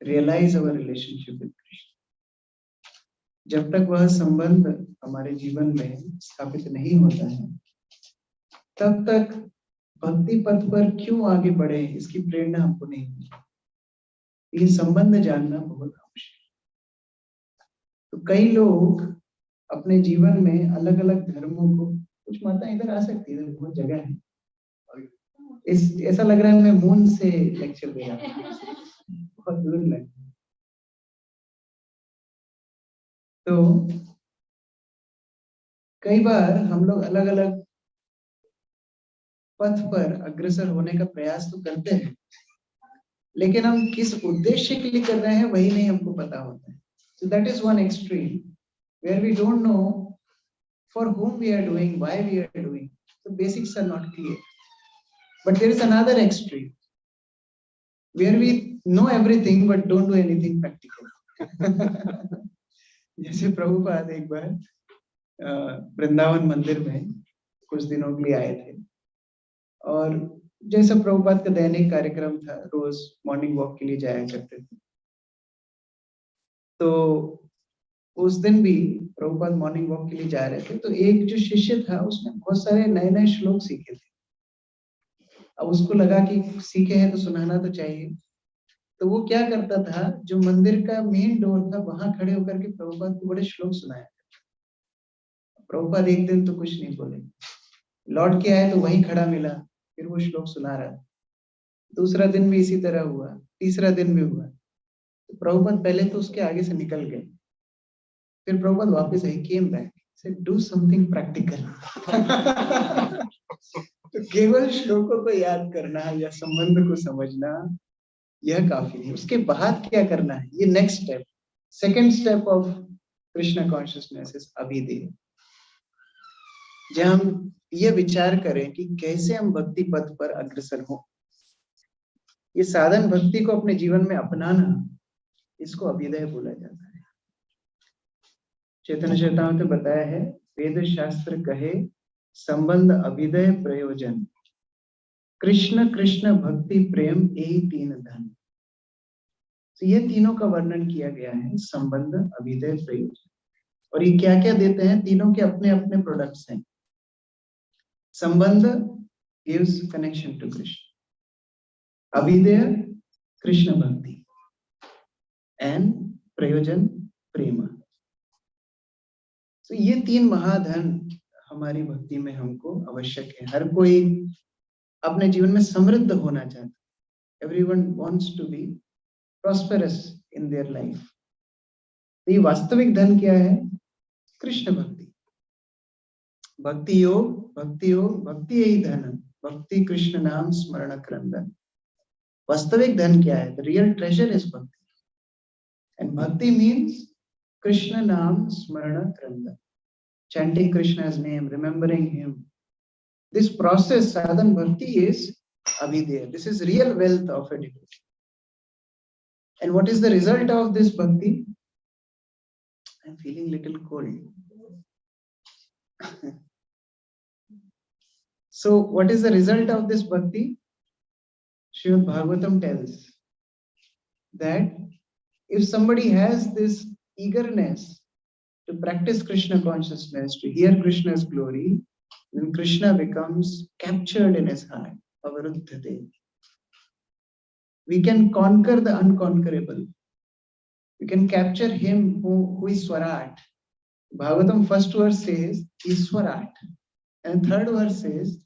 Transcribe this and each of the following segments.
Realise our relationship with Krishna. जब तक वह संबंध हमारे जीवन में स्थापित नहीं होता है, तब तक भक्ति पथ पर क्यों आगे बढ़े इसकी प्रेरणा हमको नहीं मिलती। ये संबंध जानना बहुत आवश्यक है। तो कई लोग अपने जीवन में अलग अलग धर्मों को, कुछ माता इधर आ सकती है, बहुत जगह है, ऐसा लग रहा है मैं मून से लेक्चर दे रहा हूँ, बहुत दूर लग। तो कई बार हम लोग अलग अलग पथ पर अग्रसर होने का प्रयास तो करते हैं, लेकिन हम किस उद्देश्य के लिए कर रहे हैं वही नहीं हमको पता होता है। So that is one extreme where we don't know for whom we are doing, why we are doing. The basics are not clear. But there is another extreme where we know everything but don't do anything practical. जैसे प्रभुपाद एक बार वृंदावन मंदिर में कुछ दिनों के लिए आए थे, और जैसा प्रभुपाद का दैनिक कार्यक्रम था, रोज मॉर्निंग वॉक के लिए जाया करते थे। तो उस दिन भी प्रभुपाद मॉर्निंग वॉक के लिए जा रहे थे, तो एक जो शिष्य था उसने बहुत सारे नए नए श्लोक सीखे थे। अब उसको लगा कि सीखे हैं तो सुनाना तो चाहिए, तो वो क्या करता था, जो मंदिर का मेन डोर था वहां खड़े होकर के प्रभुपाद को बड़े श्लोक सुनाया। प्रभुपाद एक दिन तो कुछ नहीं बोले, लौट के आए तो वहीं खड़ा मिला, फिर वो श्लोक सुना रहा। दूसरा दिन भी इसी तरह हुआ, तीसरा दिन भी हुआ। तो प्रभुपाद पहले तो उसके आगे से निकल गए, फिर प्रभुपाद वापस आई, came back, said do something practical. तो केवल श्लोकों को याद करना या संबंध को समझना यह काफी नहीं, उसके बाद क्या करना है, ये next step, second step of Krishna consciousness is अभिधेय, जहां हम ये विचार करें कि कैसे हम भक्ति पथ पर अग्रसर हों। ये साधन भक्ति को अपने जीवन में अपनाना, इसको अभिधेय बोला जाता है। चैतन्य चेतावनी में बताया है, वेद शास्त्र कहे संबंध अभिधेय प्रयोजन, कृष्ण कृष्ण भक्ति प्रेम यही तीन धन। तो ये तीनों का वर्णन किया गया है, संबंध अभिधेय प्रयोजन। और ये क्या क्या देते हैं, तीनों के अपने अपने प्रोडक्ट्स हैं। संबंध gives connection to Krishna, अभिधेय कृष्ण भक्ति, एंड प्रयोजन प्रेम। तो ये तीन महाधन हमारी भक्ति में हमको आवश्यक है। हर कोई अपने जीवन में समृद्ध होना चाहता है। Everyone wants to be prosperous in their life. तो ये वास्तविक धन क्या है, कृष्ण भक्ति। भक्ति योग, भक्ति योग, भक्ति यही धन, भक्ति कृष्ण नाम स्मरण क्रंदन। वास्तविक धन क्या है, the real treasure is bhakti, and bhakti means krishna naam smarana kranda, chanting Krishna's name, remembering him. This process, sadhan bhakti, is abhideya. This is real wealth of a devotee. And what is the result of this bhakti? I'm feeling little cold. So what is the result of this bhakti? Srimad Bhagavatam tells that if somebody has this eagerness to practice Krishna consciousness, to hear Krishna's glory, then Krishna becomes captured in his heart. Avaruddhate. We can conquer the unconquerable. We can capture him who is Swarat. Bhagavatam first verse says he is Swarat. And third verse says,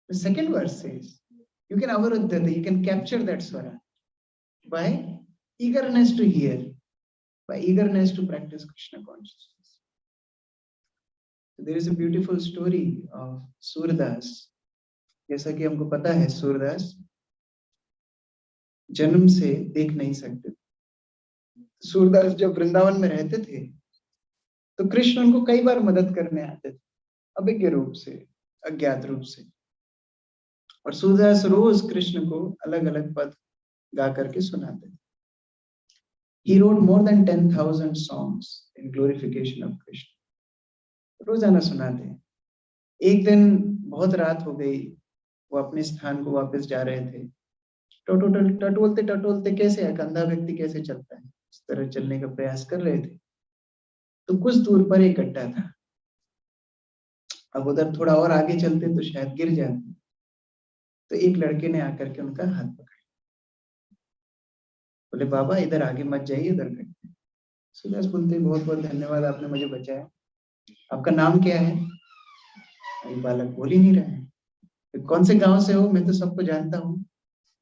the second verse says, you can avaruddhate, you can capture that Swarat by eagerness to hear, by eagerness to practice Krishna consciousness. So there is a beautiful story of Surdas. जैसा कि हमको पता है, सूरदास जन्म से देख नहीं सकते। सूरदास जब वृंदावन में रहते थे तो कृष्ण उनको कई बार मदद करने आते थे, अभिज्ञ रूप से, अज्ञात रूप से। और सूरदास रोज कृष्ण को अलग अलग पद गा करके सुनाते थे। He wrote more than 10,000 songs in glorification of Krishna. रोजाना सुनाते। एक दिन बहुत रात हो गई, वो अपने स्थान को वापस जा रहे थे, टटोलते टटोलते कैसे एक अंधा व्यक्ति कैसे चलता है, इस तरह चलने का प्रयास कर रहे थे। तो कुछ दूर पर एक गड्ढा था, अब उधर थोड़ा और आगे चलते तो शायद गिर जाते। तो एक लड़के ने आकर के उनका हाथ पकड़ा, बोले बाबा इधर आगे मत जाइए, इधर गड्ढा। सूरदास बोलते बहुत बहुत धन्यवाद, आपने मुझे बचाया। आपका नाम क्या है? अभी बालक बोल ही नहीं रहा है। कौन से गांव से हो? मैं तो सबको जानता हूँ।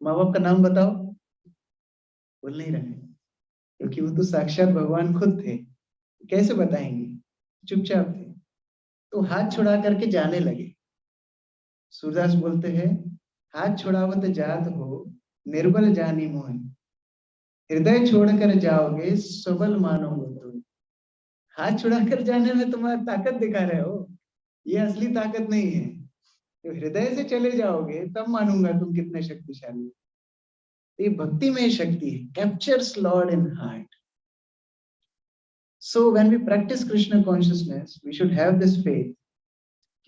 माँ बाप का नाम बताओ। बोल नहीं रहे, क्योंकि वो तो साक्षात भगवान खुद थे, कैसे बताएंगे, चुपचाप थे। तो हाथ छुड़ा करके जाने लगे। सूरदास बोलते हैं, हाथ छुड़ावत जात हो निर्बल जानी मोहन, हृदय छोड़कर जाओगे सबल मानोगे तुम। हाथ छुड़ाकर जाने में तुम्हारा ताकत दिखा रहे हो, ये असली ताकत नहीं है। तो हृदय से चले जाओगे तब मानूंगा तुम कितने शक्तिशाली। ये भक्ति में शक्ति है, captures lord in heart. So when we practise Krishna consciousness we should have this faith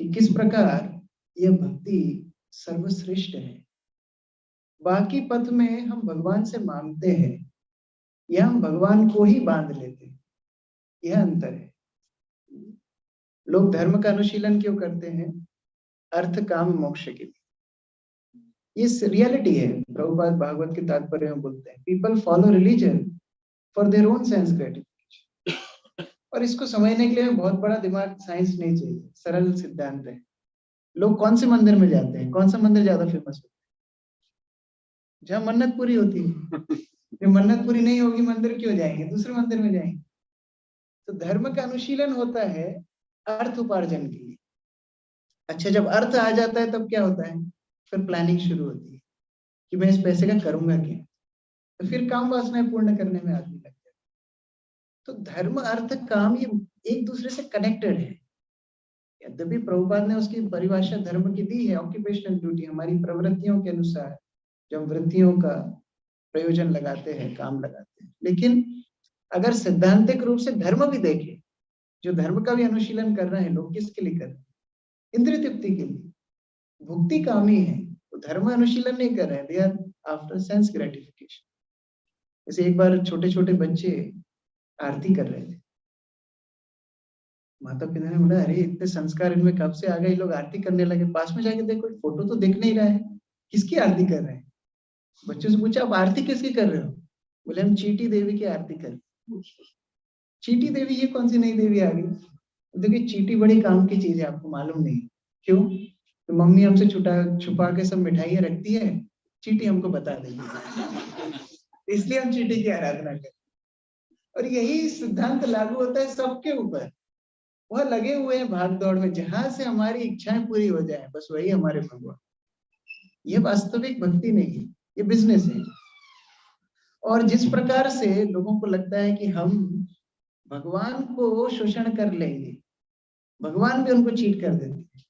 कि किस प्रकार यह भक्ति सर्वश्रेष्ठ है। बाकी पथ में हम भगवान से मांगते हैं या हम भगवान को ही बांध लेते हैं, यह अंतर है। लोग धर्म का अनुशीलन क्यों करते हैं? अर्थ काम मोक्ष के लिए। ये रियलिटी है। प्रभुपाद भागवत के तात्पर्य में बोलते हैं, people follow religion for their own sense gratification. और इसको समझने के लिए बहुत बड़ा दिमाग साइंस नहीं चाहिए, सरल सिद्धांत है। लोग कौन से मंदिर में जाते हैं? कौन सा मंदिर ज्यादा फेमस होता है? जहाँ मन्नत पूरी होती है। जो मन्नत पूरी नहीं होगी मंदिर क्यों जाएंगे? दूसरे मंदिर में जाएंगे। तो धर्म का अनुशीलन होता है अर्थ उपार्जन के लिए। अच्छा, जब अर्थ आ जाता है तब क्या होता है? फिर प्लानिंग शुरू होती है कि मैं इस पैसे का करूंगा क्या। तो फिर काम वासनाएं पूर्ण करने में आदमी लग जाता है। तो धर्म अर्थ काम ये एक दूसरे से कनेक्टेड है। यद्यपि प्रभुपाद ने उसकी परिभाषा धर्म की दी है, ऑक्यूपेशनल ड्यूटी, हमारी प्रवृत्तियों के अनुसार जब वृत्तियों का प्रयोजन लगाते हैं, काम लगाते हैं। लेकिन अगर सैद्धांतिक रूप से धर्म भी देखें, जो धर्म का भी अनुशीलन कर रहे हैं लोग, किसके लिए कर रहे हैं? इंद्रिय तृप्ति के लिए, भुक्ति कामी है। वो धर्म अनुशीलन नहीं कर रहे हैं, they are after sense gratification. जैसे एक बार छोटे छोटे बच्चे आरती कर रहे थे, माता पिता ने बोला अरे इतने संस्कार इनमें कब से आ गए, लोग आरती करने लगे। पास में जाके देखो फोटो तो दिख नहीं रहा है, किसकी आरती कर रहे हैं? बच्चों से पूछा आप आरती किसकी कर रहे हो? बोले हम चीटी देवी की आरती कर रहे हैं। चीटी देवी ये कौन सी नई देवी आ गई? देखिए चीटी बड़ी काम की चीज है, आपको मालूम नहीं क्यों? तो मम्मी हमसे छुपा के सब मिठाइयाँ रखती है, चीटी हमको बता देगी, इसलिए हम चीटी की आराधना करते। और यही सिद्धांत लागू होता है सबके ऊपर। वह लगे हुए हैं भाग दौड़ में, जहां से हमारी इच्छाएं पूरी हो जाए बस वही हमारे भगवान। ये वास्तविक भक्ति नहीं है, ये बिजनेस है। और जिस प्रकार से लोगों को लगता है कि हम भगवान को शोषण कर लेंगे, भगवान भी उनको चीट कर देते हैं,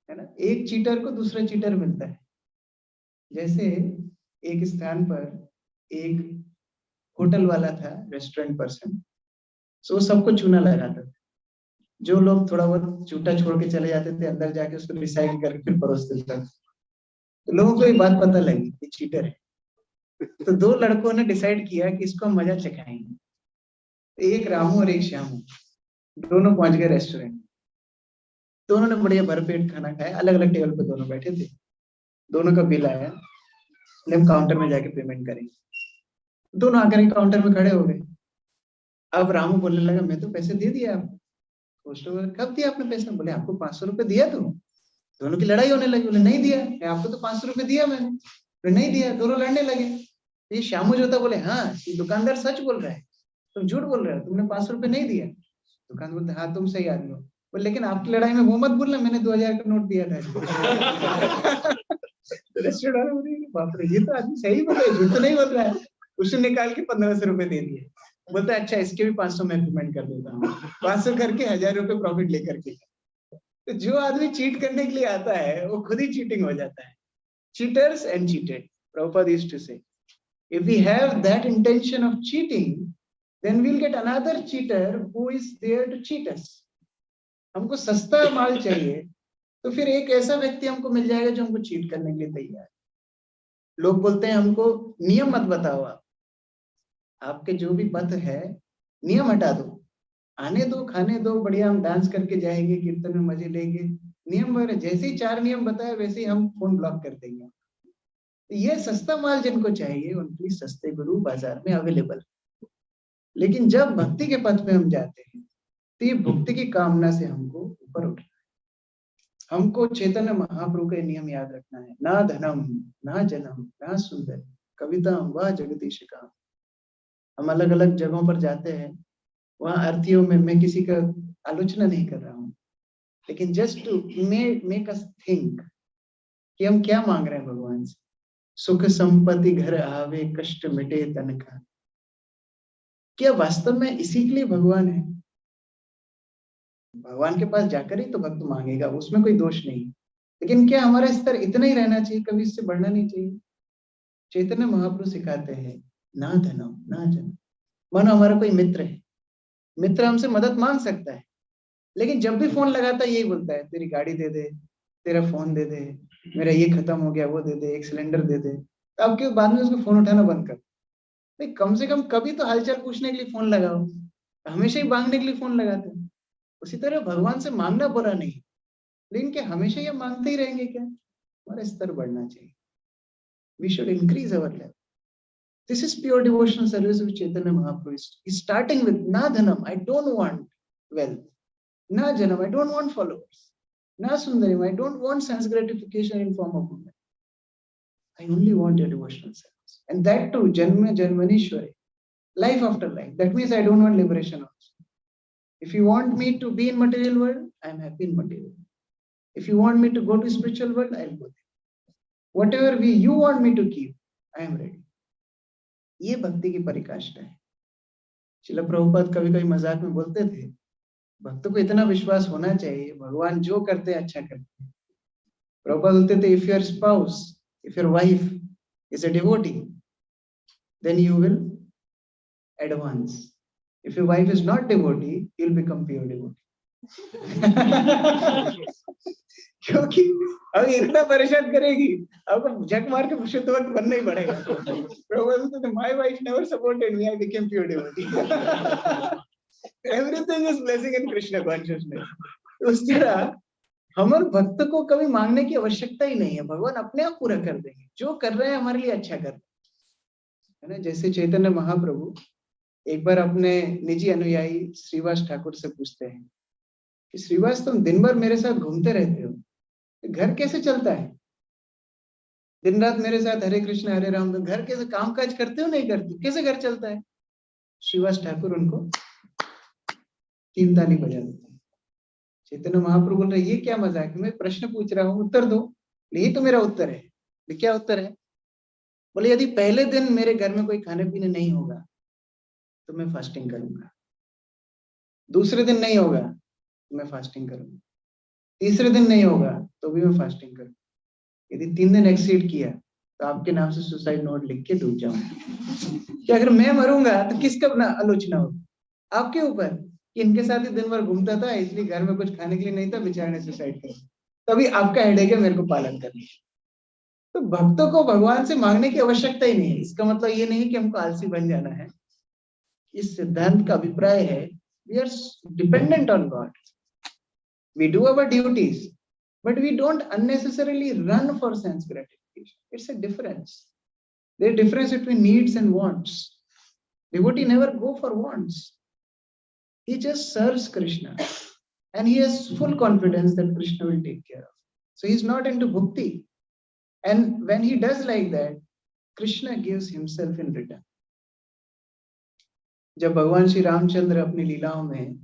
है ना। एक चीटर को दूसरा चीटर मिलता है। जैसे एक स्थान पर एक होटल वाला था, रेस्टोरेंट पर्सन, सो सबको चूना लगाता था। जो लोग थोड़ा बहुत चूटा छोड़ के चले जाते थे, अंदर जाके उसको रिसाइकिल करके फिर परोस देता था। तो लोगों को ये बात पता लगी कि चीटर है। तो दो लड़कों ने डिसाइड किया कि इसको हम मजा चखाएंगे। एक रामू और एक श्यामू, दोनों पहुंच गए रेस्टोरेंट। दोनों ने बढ़िया भरपेट खाना खाया, अलग अलग टेबल पे दोनों बैठे थे। दोनों का बिल आया, हम काउंटर में जाके पेमेंट करेंगे। दोनों आकर के काउंटर में खड़े हो गए। अब रामू बोलने लगा मैं तो पैसे दे दिया आपको। कब दिया आपने पैसे? बोले आपको 500 रुपए दिया। तो दोनों की लड़ाई होने लगी। बोले नहीं दिया, आपको तो 500 रुपए दिया मैंने। बोले नहीं दिया। दोनों लड़ने लगे। ये श्यामू जो था बोले हाँ ये दुकानदार सच बोल रहा है, तुम झूठ बोल रहे हो, तुमने 500 रुपए नहीं दिया। दुकान बोलते हाँ तुम सही आदमी हो। बोले लेकिन आपकी लड़ाई में वो मत बोलना मैंने 2000 का नोट दिया था। रेस्टोरेंट वाले बाप रे, ये तो आदमी सही बोल रहा है, झूठ तो नहीं बोल रहा है। उसने निकाल के 1500 रुपए दे दिए। बोलते अच्छा इसके भी 500 मैं पेमेंट कर देता हूँ। 500 करके 1000 रुपए प्रॉफिट लेकर के। तो जो आदमी चीट करने के लिए आता है वो खुद ही चीटिंग हो जाता है। Cheaters and cheated, Prabhupada used to say, if we have that intention of cheating, then we'll get another cheater who is there to cheat us. हमको सस्ता माल चाहिए तो फिर एक ऐसा व्यक्ति हमको मिल जाएगा जो हमको चीट करने के लिए तैयार है। लोग बोलते हैं हमको नियम मत बताओ, आप आपके जो भी पथ है नियम हटा दो, आने दो, खाने दो, बढ़िया हम डांस करके जाएंगे, कीर्तन में मजे लेंगे। नियम वगैरह जैसे ही 4 नियम बताए वैसे ही हम फोन ब्लॉक कर देंगे। ये सस्ता माल जिनको चाहिए उनके लिए सस्ते गुरु बाजार में अवेलेबल। लेकिन जब भक्ति के पथ पे हम जाते हैं तो ये भक्ति की कामना से हमको ऊपर उठना है। हमको चैतन्य महाप्रभु के नियम याद रखना है, ना धनम, ना जनम, ना सुंदर, कविता व जगदीश का। हम अलग अलग जगहों पर जाते हैं, वहां आरतियों में मैं किसी का आलोचना नहीं कर रहा हूँ, लेकिन just to make us think कि हम क्या मांग रहे हैं भगवान से। सुख संपत्ति घर आवे, कष्ट मिटे तन का। क्या वास्तव में इसी के लिए भगवान है? भगवान के पास जाकर ही तो भक्त मांगेगा, उसमें कोई दोष नहीं। लेकिन क्या हमारा स्तर इतना ही रहना चाहिए, कभी इससे बढ़ना नहीं चाहिए? चैतन्य महाप्रभु सिखाते हैं, ना धनम ना जनम। मानो हमारा कोई मित्र है, मित्र हमसे मदद मांग सकता है, लेकिन जब भी फोन लगाता है यही बोलता है, तेरी गाड़ी दे दे, तेरा फोन दे दे, मेरा ये खत्म हो गया वो दे दे, एक सिलेंडर दे दे। तो अब क्यों बाद में उसको फोन उठाना बंद कर? भाई कम से कम कभी तो हालचाल पूछने के लिए फोन लगाओ, हमेशा ही मांगने के लिए फोन लगाते हैं। उसी तरह भगवान से मांगना बुरा नहीं, लेकिन क्या हमेशा ये मांगते ही रहेंगे क्या? हमारा स्तर बढ़ना चाहिए। We should increase our level. This is pure devotional service of Chaitanya Mahaprabhu. He's starting with na dhanam, I don't want wealth. Na janam, I don't want followers. Na sundarim, I don't want sense gratification in form of women. I only want your devotional service. And that too, janma janmanishwari, life after life. That means I don't want liberation also. If you want me to be in material world, I am happy in material. If you want me to go to spiritual world, I'll go there. Whatever you want me to keep, I am ready. ये भक्ति की परिकाष्ठा है। श्रील प्रभुपाद कभी कभी मजाक में बोलते थे, भक्तों को इतना विश्वास होना चाहिए, भगवान जो करते हैं अच्छा करते हैं। प्रभुपाद बोलते थे, if your spouse, if your wife is a devotee, then you will advance. If your wife is not devotee, you will become pure devotee. क्योंकि अब इतना परेशान करेगी, अब झक मार के शुद्ध भक्त बनना ही पड़ेगा। प्रभुपाद बोलते थे, my wife never supported me, I became pure devotee. Everything is blessing in Krishna consciousness. उस तरह हमारे भक्त को कभी मांगने की आवश्यकता ही नहीं है, भगवान अपने आप पूरा कर देंगे। जो कर रहे हैं हमारे लिए अच्छा कर रहे हैं, है ना। जैसे चैतन्य महाप्रभु एक बार अपने निजी अनुयायी श्रीवास ठाकुर से पूछते हैं कि श्रीवास, तुम दिन भर मेरे साथ घूमते रहते हो, घर कैसे चलता है? दिन रात मेरे साथ हरे कृष्ण हरे राम, तो घर कैसे, काम काज करते हो नहीं करते, कैसे घर चलता है? श्रीवास ठाकुर उनको 3 ताली बजा देते हैं। चैतन्य महाप्रभु बोल रहे, ये क्या मजाक है, मैं प्रश्न पूछ रहा हूँ, उत्तर दो। यही तो मेरा उत्तर है। क्या उत्तर है? बोले, यदि पहले दिन मेरे घर में कोई खाने पीने नहीं होगा तो मैं फास्टिंग करूंगा, दूसरे दिन नहीं होगा तो मैं फास्टिंग करूंगा, तीसरे दिन नहीं होगा तो भी मैं फास्टिंग करूंगा, यदि 3 दिन एक्सीड किया तो आपके नाम से सुसाइड नोट लिख के डूब जाऊंगा। कि अगर मैं मरूंगा तो किसका आलोचना होगी? आपके ऊपर। इनके साथ ही दिन भर घूमता था, इसलिए घर में कुछ खाने के लिए नहीं था, बेचारे ने सुसाइड कर दिया, तभी आपका हेडेक है मेरे को पालन करना। तो भक्तों को भगवान से मांगने की आवश्यकता ही नहीं है। इसका मतलब ये नहीं कि हमको आलसी बन जाना है। इस सिद्धांत का अभिप्राय है, we are dependent on God, we do our duties, but we don't unnecessarily run for sense gratification. It's a difference. There's a difference between needs and wants. Devotee never go for wants. He just serves Krishna, and he has full confidence that Krishna will take care of. So he's not into bhakti. And when he does like that, Krishna gives himself in return. जब भगवान श्री रामचंद्र अपनी लीलाओं में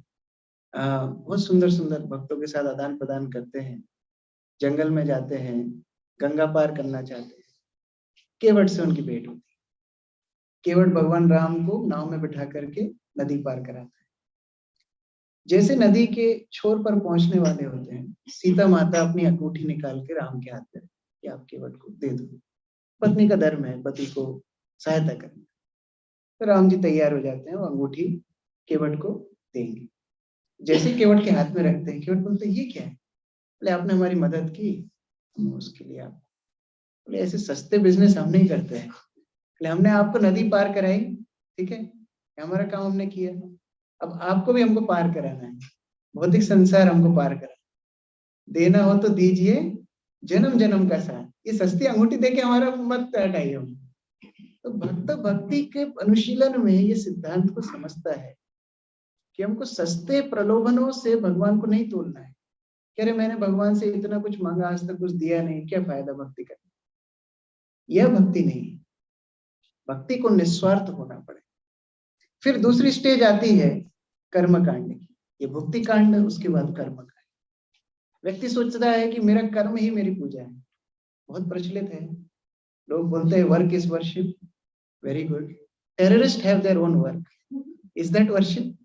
बहुत सुंदर सुंदर भक्तों के साथ आदान प्रदान करते हैं, जंगल में जाते हैं, गंगा पार करना चाहते हैं, केवट से उनकी भेंट होती है। केवट भगवान राम को नाव में बिठा करके नदी पार कराता है। जैसे नदी के छोर पर पहुंचने वाले होते हैं, सीता माता अपनी अंगूठी निकाल के राम के हाथ में कि आप केवट को दे दो, पत्नी का धर्म है पति को सहायता करना। तो राम जी तैयार हो जाते हैं, वो अंगूठी केवट को देंगे। जैसे केवट के हाथ में रखते हैं, केवट बोलते हैं, ये क्या है? बोले, आपने हमारी मदद की, हम उसके लिए आप बोले ऐसे सस्ते बिजनेस हम नहीं करते हैं। बोले हमने आपको नदी पार कराई, ठीक है, हमारा काम हमने किया, अब आपको भी हमको पार कराना है, भौतिक संसार हमको पार करा, देना हो तो दीजिए जन्म जन्म का साथ, ये सस्ती अंगूठी देके हमारा मत हटाइए हम। तो भक्त भक्ति के अनुशीलन में ये सिद्धांत को समझता है कि हमको सस्ते प्रलोभनों से भगवान को नहीं तोड़ना है। कह रहे मैंने भगवान से इतना कुछ मांगा, आज तक कुछ दिया नहीं, क्या फायदा भक्ति करने, यह भक्ति नहीं है। भक्ति को निस्वार्थ होना पड़े। फिर दूसरी स्टेज आती है कर्म कांड की, ये भक्ति कांड, उसके बाद कर्म कांड। व्यक्ति सोचता है कि मेरा कर्म ही मेरी पूजा है, बहुत प्रचलित है, लोग बोलते हैं work is worship, very good, terrorist have their own work, is that worship?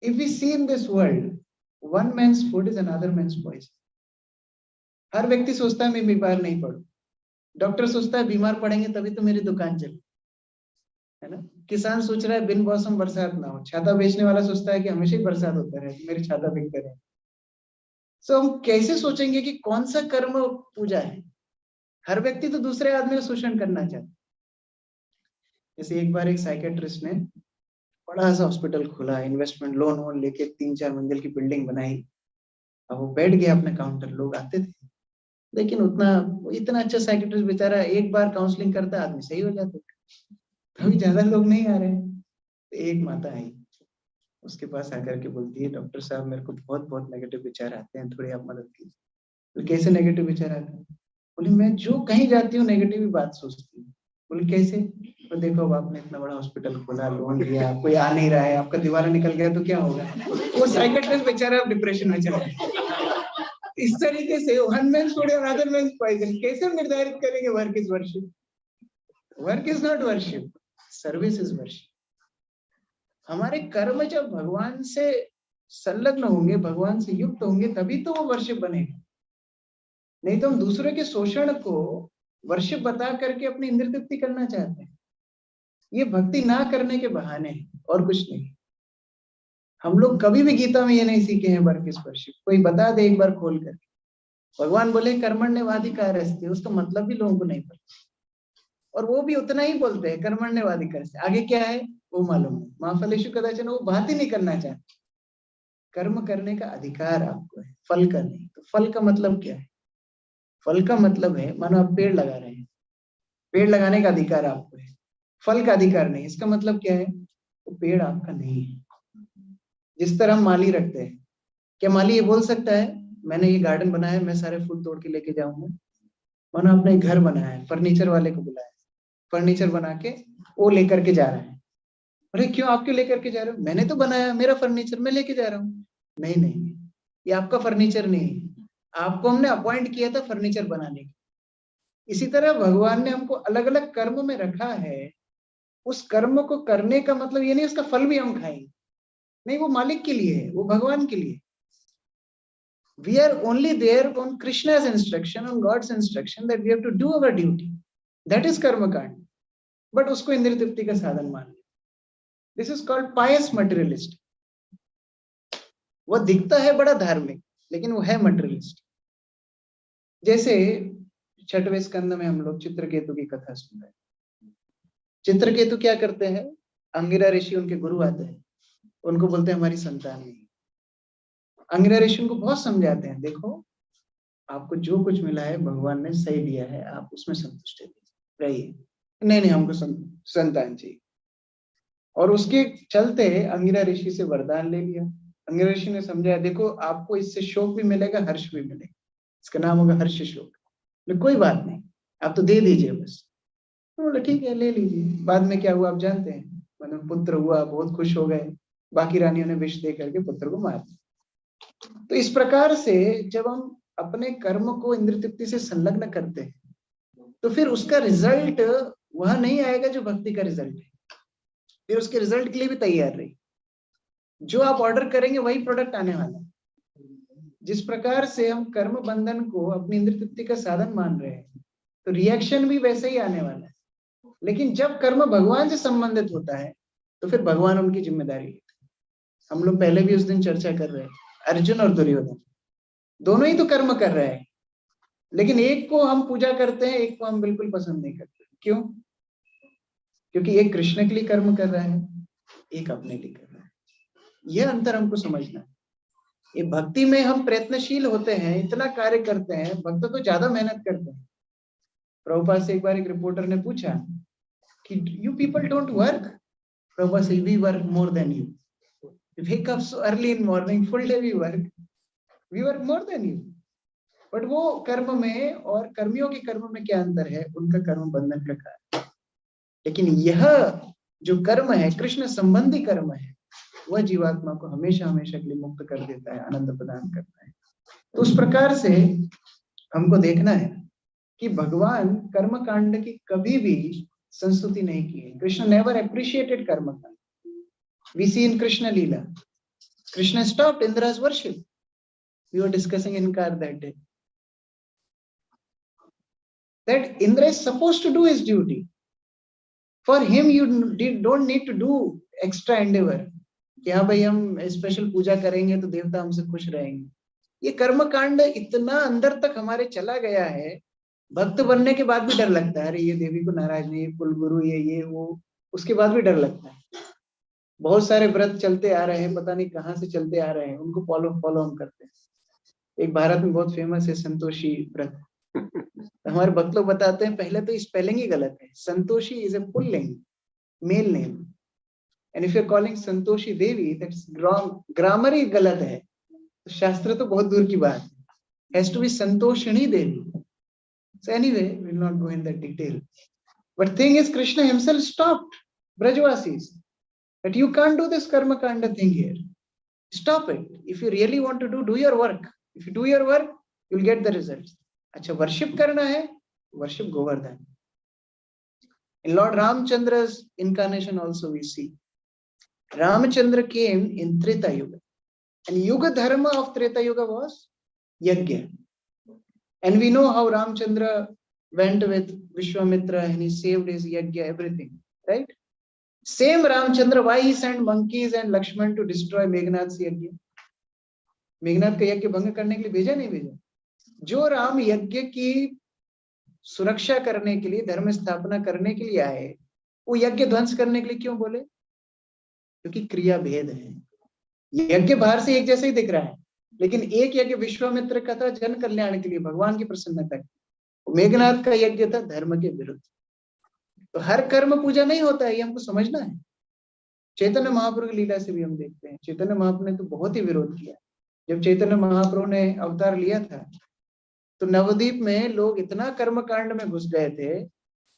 If we see in this world, one man's food is another man's poison. हर व्यक्ति सोचता है मैं बीमार नहीं पड़ूं, डॉक्टर सोचता है बीमार पड़ेंगे तभी तो मेरी दुकान चले, है ना। किसान सोच रहा है बिन मौसम बरसात ना हो, छाता बेचने वाला सोचता है कि हमेशा ही बरसात होता रहे, मेरी छाता बिकते रहे। सो हम कैसे सोचेंगे कि कौन सा कर्म पूजा है? हर व्यक्ति तो दूसरे आदमी का शोषण करना चाहता है। जैसे एक बार एक साइकेट्रिस्ट ने बड़ा सा हॉस्पिटल खोला, इन्वेस्टमेंट लोन वोन लेके 3-4 मंजिल की बिल्डिंग बनाई। अब वो बैठ गया अपने काउंटर, लोग आते थे, लेकिन इतना अच्छा साइकेट्रिस्ट बेचारा, एक बार काउंसलिंग करता आदमी सही हो जाता, कभी ज्यादा लोग नहीं आ रहे हैं। तो एक माता आई, उसके पास आकर के बोलती है डॉक्टर साहब मेरे को बहुत बहुत नेगेटिव विचार आते हैं, थोड़ी आप मदद कीजिए। तो कैसे नेगेटिव विचार आते हैं? बोली मैं जो कहीं जाती हूँ नेगेटिव बात सोचती हूँ। बोली कैसे? तो देखो अब आपने इतना बड़ा हॉस्पिटल खोला, लोन लिया, कोई आ नहीं रहा है, आपका दीवार निकल गया तो क्या होगा? वो साइकेट्रिस्ट बेचारा डिप्रेशन में चला गया। इस तरीके से वन मैन फूड और अदर मैन पॉइजन कैसे निर्धारित करेंगे work is worship? Work is not worship, service is worship. हमारे कर्म जब भगवान से संलग्न होंगे, भगवान से युक्त होंगे, तभी तो वो वर्शिप बनेगा। नहीं तो हम दूसरे के शोषण को वर्शिप बता करके अपनी इंद्र तृप्ति करना चाहते हैं। ये भक्ति ना करने के बहाने हैं और कुछ नहीं। हम लोग कभी भी गीता में ये नहीं सीखे हैं वर्क इज वर्शिप। कोई बता दे एक बार खोल कर, भगवान बोले कर्मण्यवाधिकारस्ते, उसका मतलब भी लोगों को नहीं पता, और वो भी उतना ही बोलते हैं कर्मण्यवाधिकारस्ते, आगे क्या है वो मालूम नहीं। माँ फलेषु कदाचन, वो बात ही नहीं करना चाहते। कर्म करने का अधिकार आपको है, फल का नहीं। तो फल का मतलब क्या है? फल का मतलब है, मानो आप पेड़ लगा रहे हैं, पेड़ लगाने का अधिकार आपको है, फल का अधिकार नहीं। इसका मतलब क्या है? वो पेड़ आपका नहीं है। जिस तरह हम माली रखते हैं, क्या माली ये बोल सकता है मैंने ये गार्डन बनाया है, मैं सारे फूल तोड़ के लेके जाऊंगा? मानो आपने घर बनाया है, फर्नीचर वाले को बुलाया, फर्नीचर बना के वो लेकर के जा रहा है। अरे क्यों, आप क्यों लेकर के जा रहे हो? मैंने तो बनाया, मेरा फर्नीचर, मैं लेके जा रहा हूँ। नहीं नहीं, ये आपका फर्नीचर नहीं है, आपको हमने अपॉइंट किया था फर्नीचर बनाने के। इसी तरह भगवान ने हमको अलग अलग कर्म में रखा है। उस कर्म को करने का मतलब ये नहीं उसका फल भी हम खाएंगे, नहीं, वो मालिक के लिए है, वो भगवान के लिए। We are only there on Krishna's instruction, on God's instruction that we have to do our duty. That is karma kand. But उसको इंद्रिय तृप्ति का साधन मान लिया। This is called pious materialist. वो दिखता है बड़ा धार्मिक, लेकिन वो है मटेरियलिस्ट। जैसे 6वें स्कंद में हम लोग चित्रकेतु की कथा सुन रहे हैं। चित्रकेतु क्या करते हैं? अंगिरा ऋषि उनके गुरु आते हैं, उनको बोलते हैं हमारी संतान नहीं। अंगिरा ऋषि उनको बहुत समझाते हैं, देखो आपको जो कुछ मिला है भगवान ने सही दिया है, आप उसमें संतुष्ट रहिए। नहीं नहीं, हमको संतान चाहिए। और उसके चलते अंगिरा ऋषि से वरदान ले लिया। अंगिरा ऋषि ने समझाया, देखो आपको इससे शोक भी मिलेगा, हर्ष भी मिलेगा, इसका नाम होगा हर्ष शोक। कोई बात नहीं, आप तो दे दीजिए बस। तो बोले ठीक है, ले लीजिए। बाद में क्या हुआ आप जानते हैं, मतलब पुत्र हुआ, बहुत खुश हो गए, बाकी रानियों ने विष दे करके पुत्र को मार दिया। तो इस प्रकार से जब हम अपने कर्म को इंद्रिय तृप्ति से संलग्न करते हैं, तो फिर उसका रिजल्ट वह नहीं आएगा जो भक्ति का रिजल्ट है। फिर उसके रिजल्ट के लिए भी तैयार रही, जो आप ऑर्डर करेंगे वही प्रोडक्ट आने वाला है। जिस प्रकार से हम कर्म बंधन को अपनी इंद्रिय तृप्ति का साधन मान रहे हैं, तो रिएक्शन भी वैसे ही आने वाला है। लेकिन जब कर्म भगवान से संबंधित होता है, तो फिर भगवान उनकी जिम्मेदारी लेते हैं। हम लोग पहले भी उस दिन चर्चा कर रहे हैं, अर्जुन और दुर्योधन दोनों ही तो कर्म कर रहे हैं। लेकिन एक को हम पूजा करते हैं, एक को हम बिल्कुल पसंद नहीं करते। क्यों? क्योंकि एक कृष्ण के लिए कर्म कर रहा है, एक अपने लिए कर रहा है। यह अंतर हमको समझना है। ये भक्ति में हम प्रयत्नशील होते हैं, इतना कार्य करते हैं, भक्त तो ज्यादा मेहनत करते हैं। प्रभुपाद से एक बार एक रिपोर्टर ने पूछा कि you people don't work? Prabhupada said, we work more than you. Wake up so early in morning, full day we work more than you. But वो कर्म में और कर्मियों के कर्म में क्या अंतर है? उनका कर्म बंधन का कार्य, लेकिन यह जो कर्म है, कृष्ण संबंधी कर्म है, वह जीवात्मा को हमेशा हमेशा के लिए मुक्त कर देता है, आनंद प्रदान करता है। तो उस प्रकार से हमको देखना है कि भगवान कर्म कांड की कभी भी संस्तुति नहीं की है। Krishna never appreciated karma kanda. We see in Krishna leela, Krishna stopped Indra's worship. We were discussing in car that day that Indra is supposed to do his duty. For him, you don't need to do extra endeavor कि हाँ भाई हम special पूजा करेंगे तो देवता हमसे खुश रहेंगे। ये कर्म कांड इतना अंदर तक हमारे चला गया है, भक्त बनने के बाद भी डर लगता है, अरे ये देवी को नाराज नहीं, कुलगुरु ये वो, उसके बाद भी डर लगता है। बहुत सारे व्रत चलते आ रहे हैं, पता नहीं कहाँ से चलते आ रहे हैं, उनको फॉलो हम करते हैं। एक भारत में बहुत फेमस है संतोषी व्रत। हमारे भक्त लोग बताते हैं पहले तो स्पेलिंग ही गलत है। संतोषी इज ए पुल्लिंग male name, and if you are calling Santoshi Devi, that's grammar ही गलत है। तो शास्त्र तो बहुत दूर की बात है, has to be Santoshini Devi. So anyway, we will not go in that detail. But thing is, Krishna himself stopped Brajvasis that you can't do this karma kanda thing here. Stop it. If you really want to do your work. If you do your work, you'll get the results. अच्छा, worship करना है, worship Govardhan. In Lord Ramchandra's incarnation also we see Ramchandra came in Treta Yuga, and Yuga Dharma of Treta Yuga was Yajna. And we know how Ramchandra went with Vishwamitra and he saved his Yajna, everything, right? Same Ramchandra, why he sent monkeys and Lakshman to destroy Meghnad's Yajna? Meghnath का यज्ञ भंग करने के लिए भेजा नहीं भेजा? जो राम यज्ञ की सुरक्षा करने के लिए, धर्म स्थापना करने के लिए आए, वो यज्ञ ध्वंस करने के लिए क्यों बोले? क्योंकि क्रिया भेद है। यज्ञ बाहर से एक जैसे ही दिख रहा है, लेकिन एक यज्ञ विश्वामित्र का था जन कल्याण के लिए, भगवान की प्रसन्नता की। मेघनाथ का यज्ञ था धर्म के विरुद्ध। तो हर कर्म पूजा नहीं होता है, ये हमको समझना है। चैतन्य महाप्रभु की लीला से भी हम देखते हैं, चैतन्य महाप्रभु ने तो बहुत ही विरोध किया। जब चैतन्य महाप्रभु ने अवतार लिया था तो नवद्वीप में लोग इतना कर्म कांड में घुस गए थे,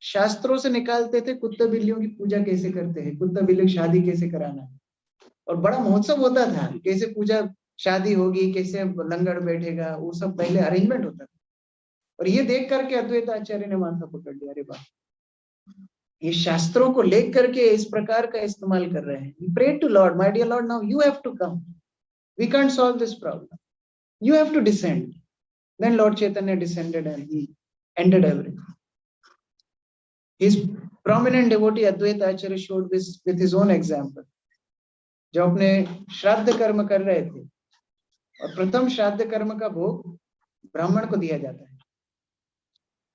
शास्त्रों से निकालते थे कुत्ता बिल्लियों की पूजा कैसे करते हैं, कुत्ता बिल्लियों की शादी कैसे कराना है, और बड़ा महोत्सव होता था, कैसे पूजा शादी होगी, कैसे लंगड़ बैठेगा, वो सब पहले अरेंजमेंट होता था। और ये देख करके अद्वैत आचार्य ने माथा पकड़ लिया, अरे बाप, ये शास्त्रों को लेख करके इस प्रकार का इस्तेमाल कर रहे हैं। Pray to lord, my dear lord, now you have to come, we can't solve this problem, you have to descend. Then Lord Chaitanya descended and he ended everything. His prominent devotee Advaita Acharya showed this with his own example. जब अपने श्राद्ध कर्म कर रहे थे और प्रथम श्राद्ध कर्म का भोग ब्राह्मण को दिया जाता है,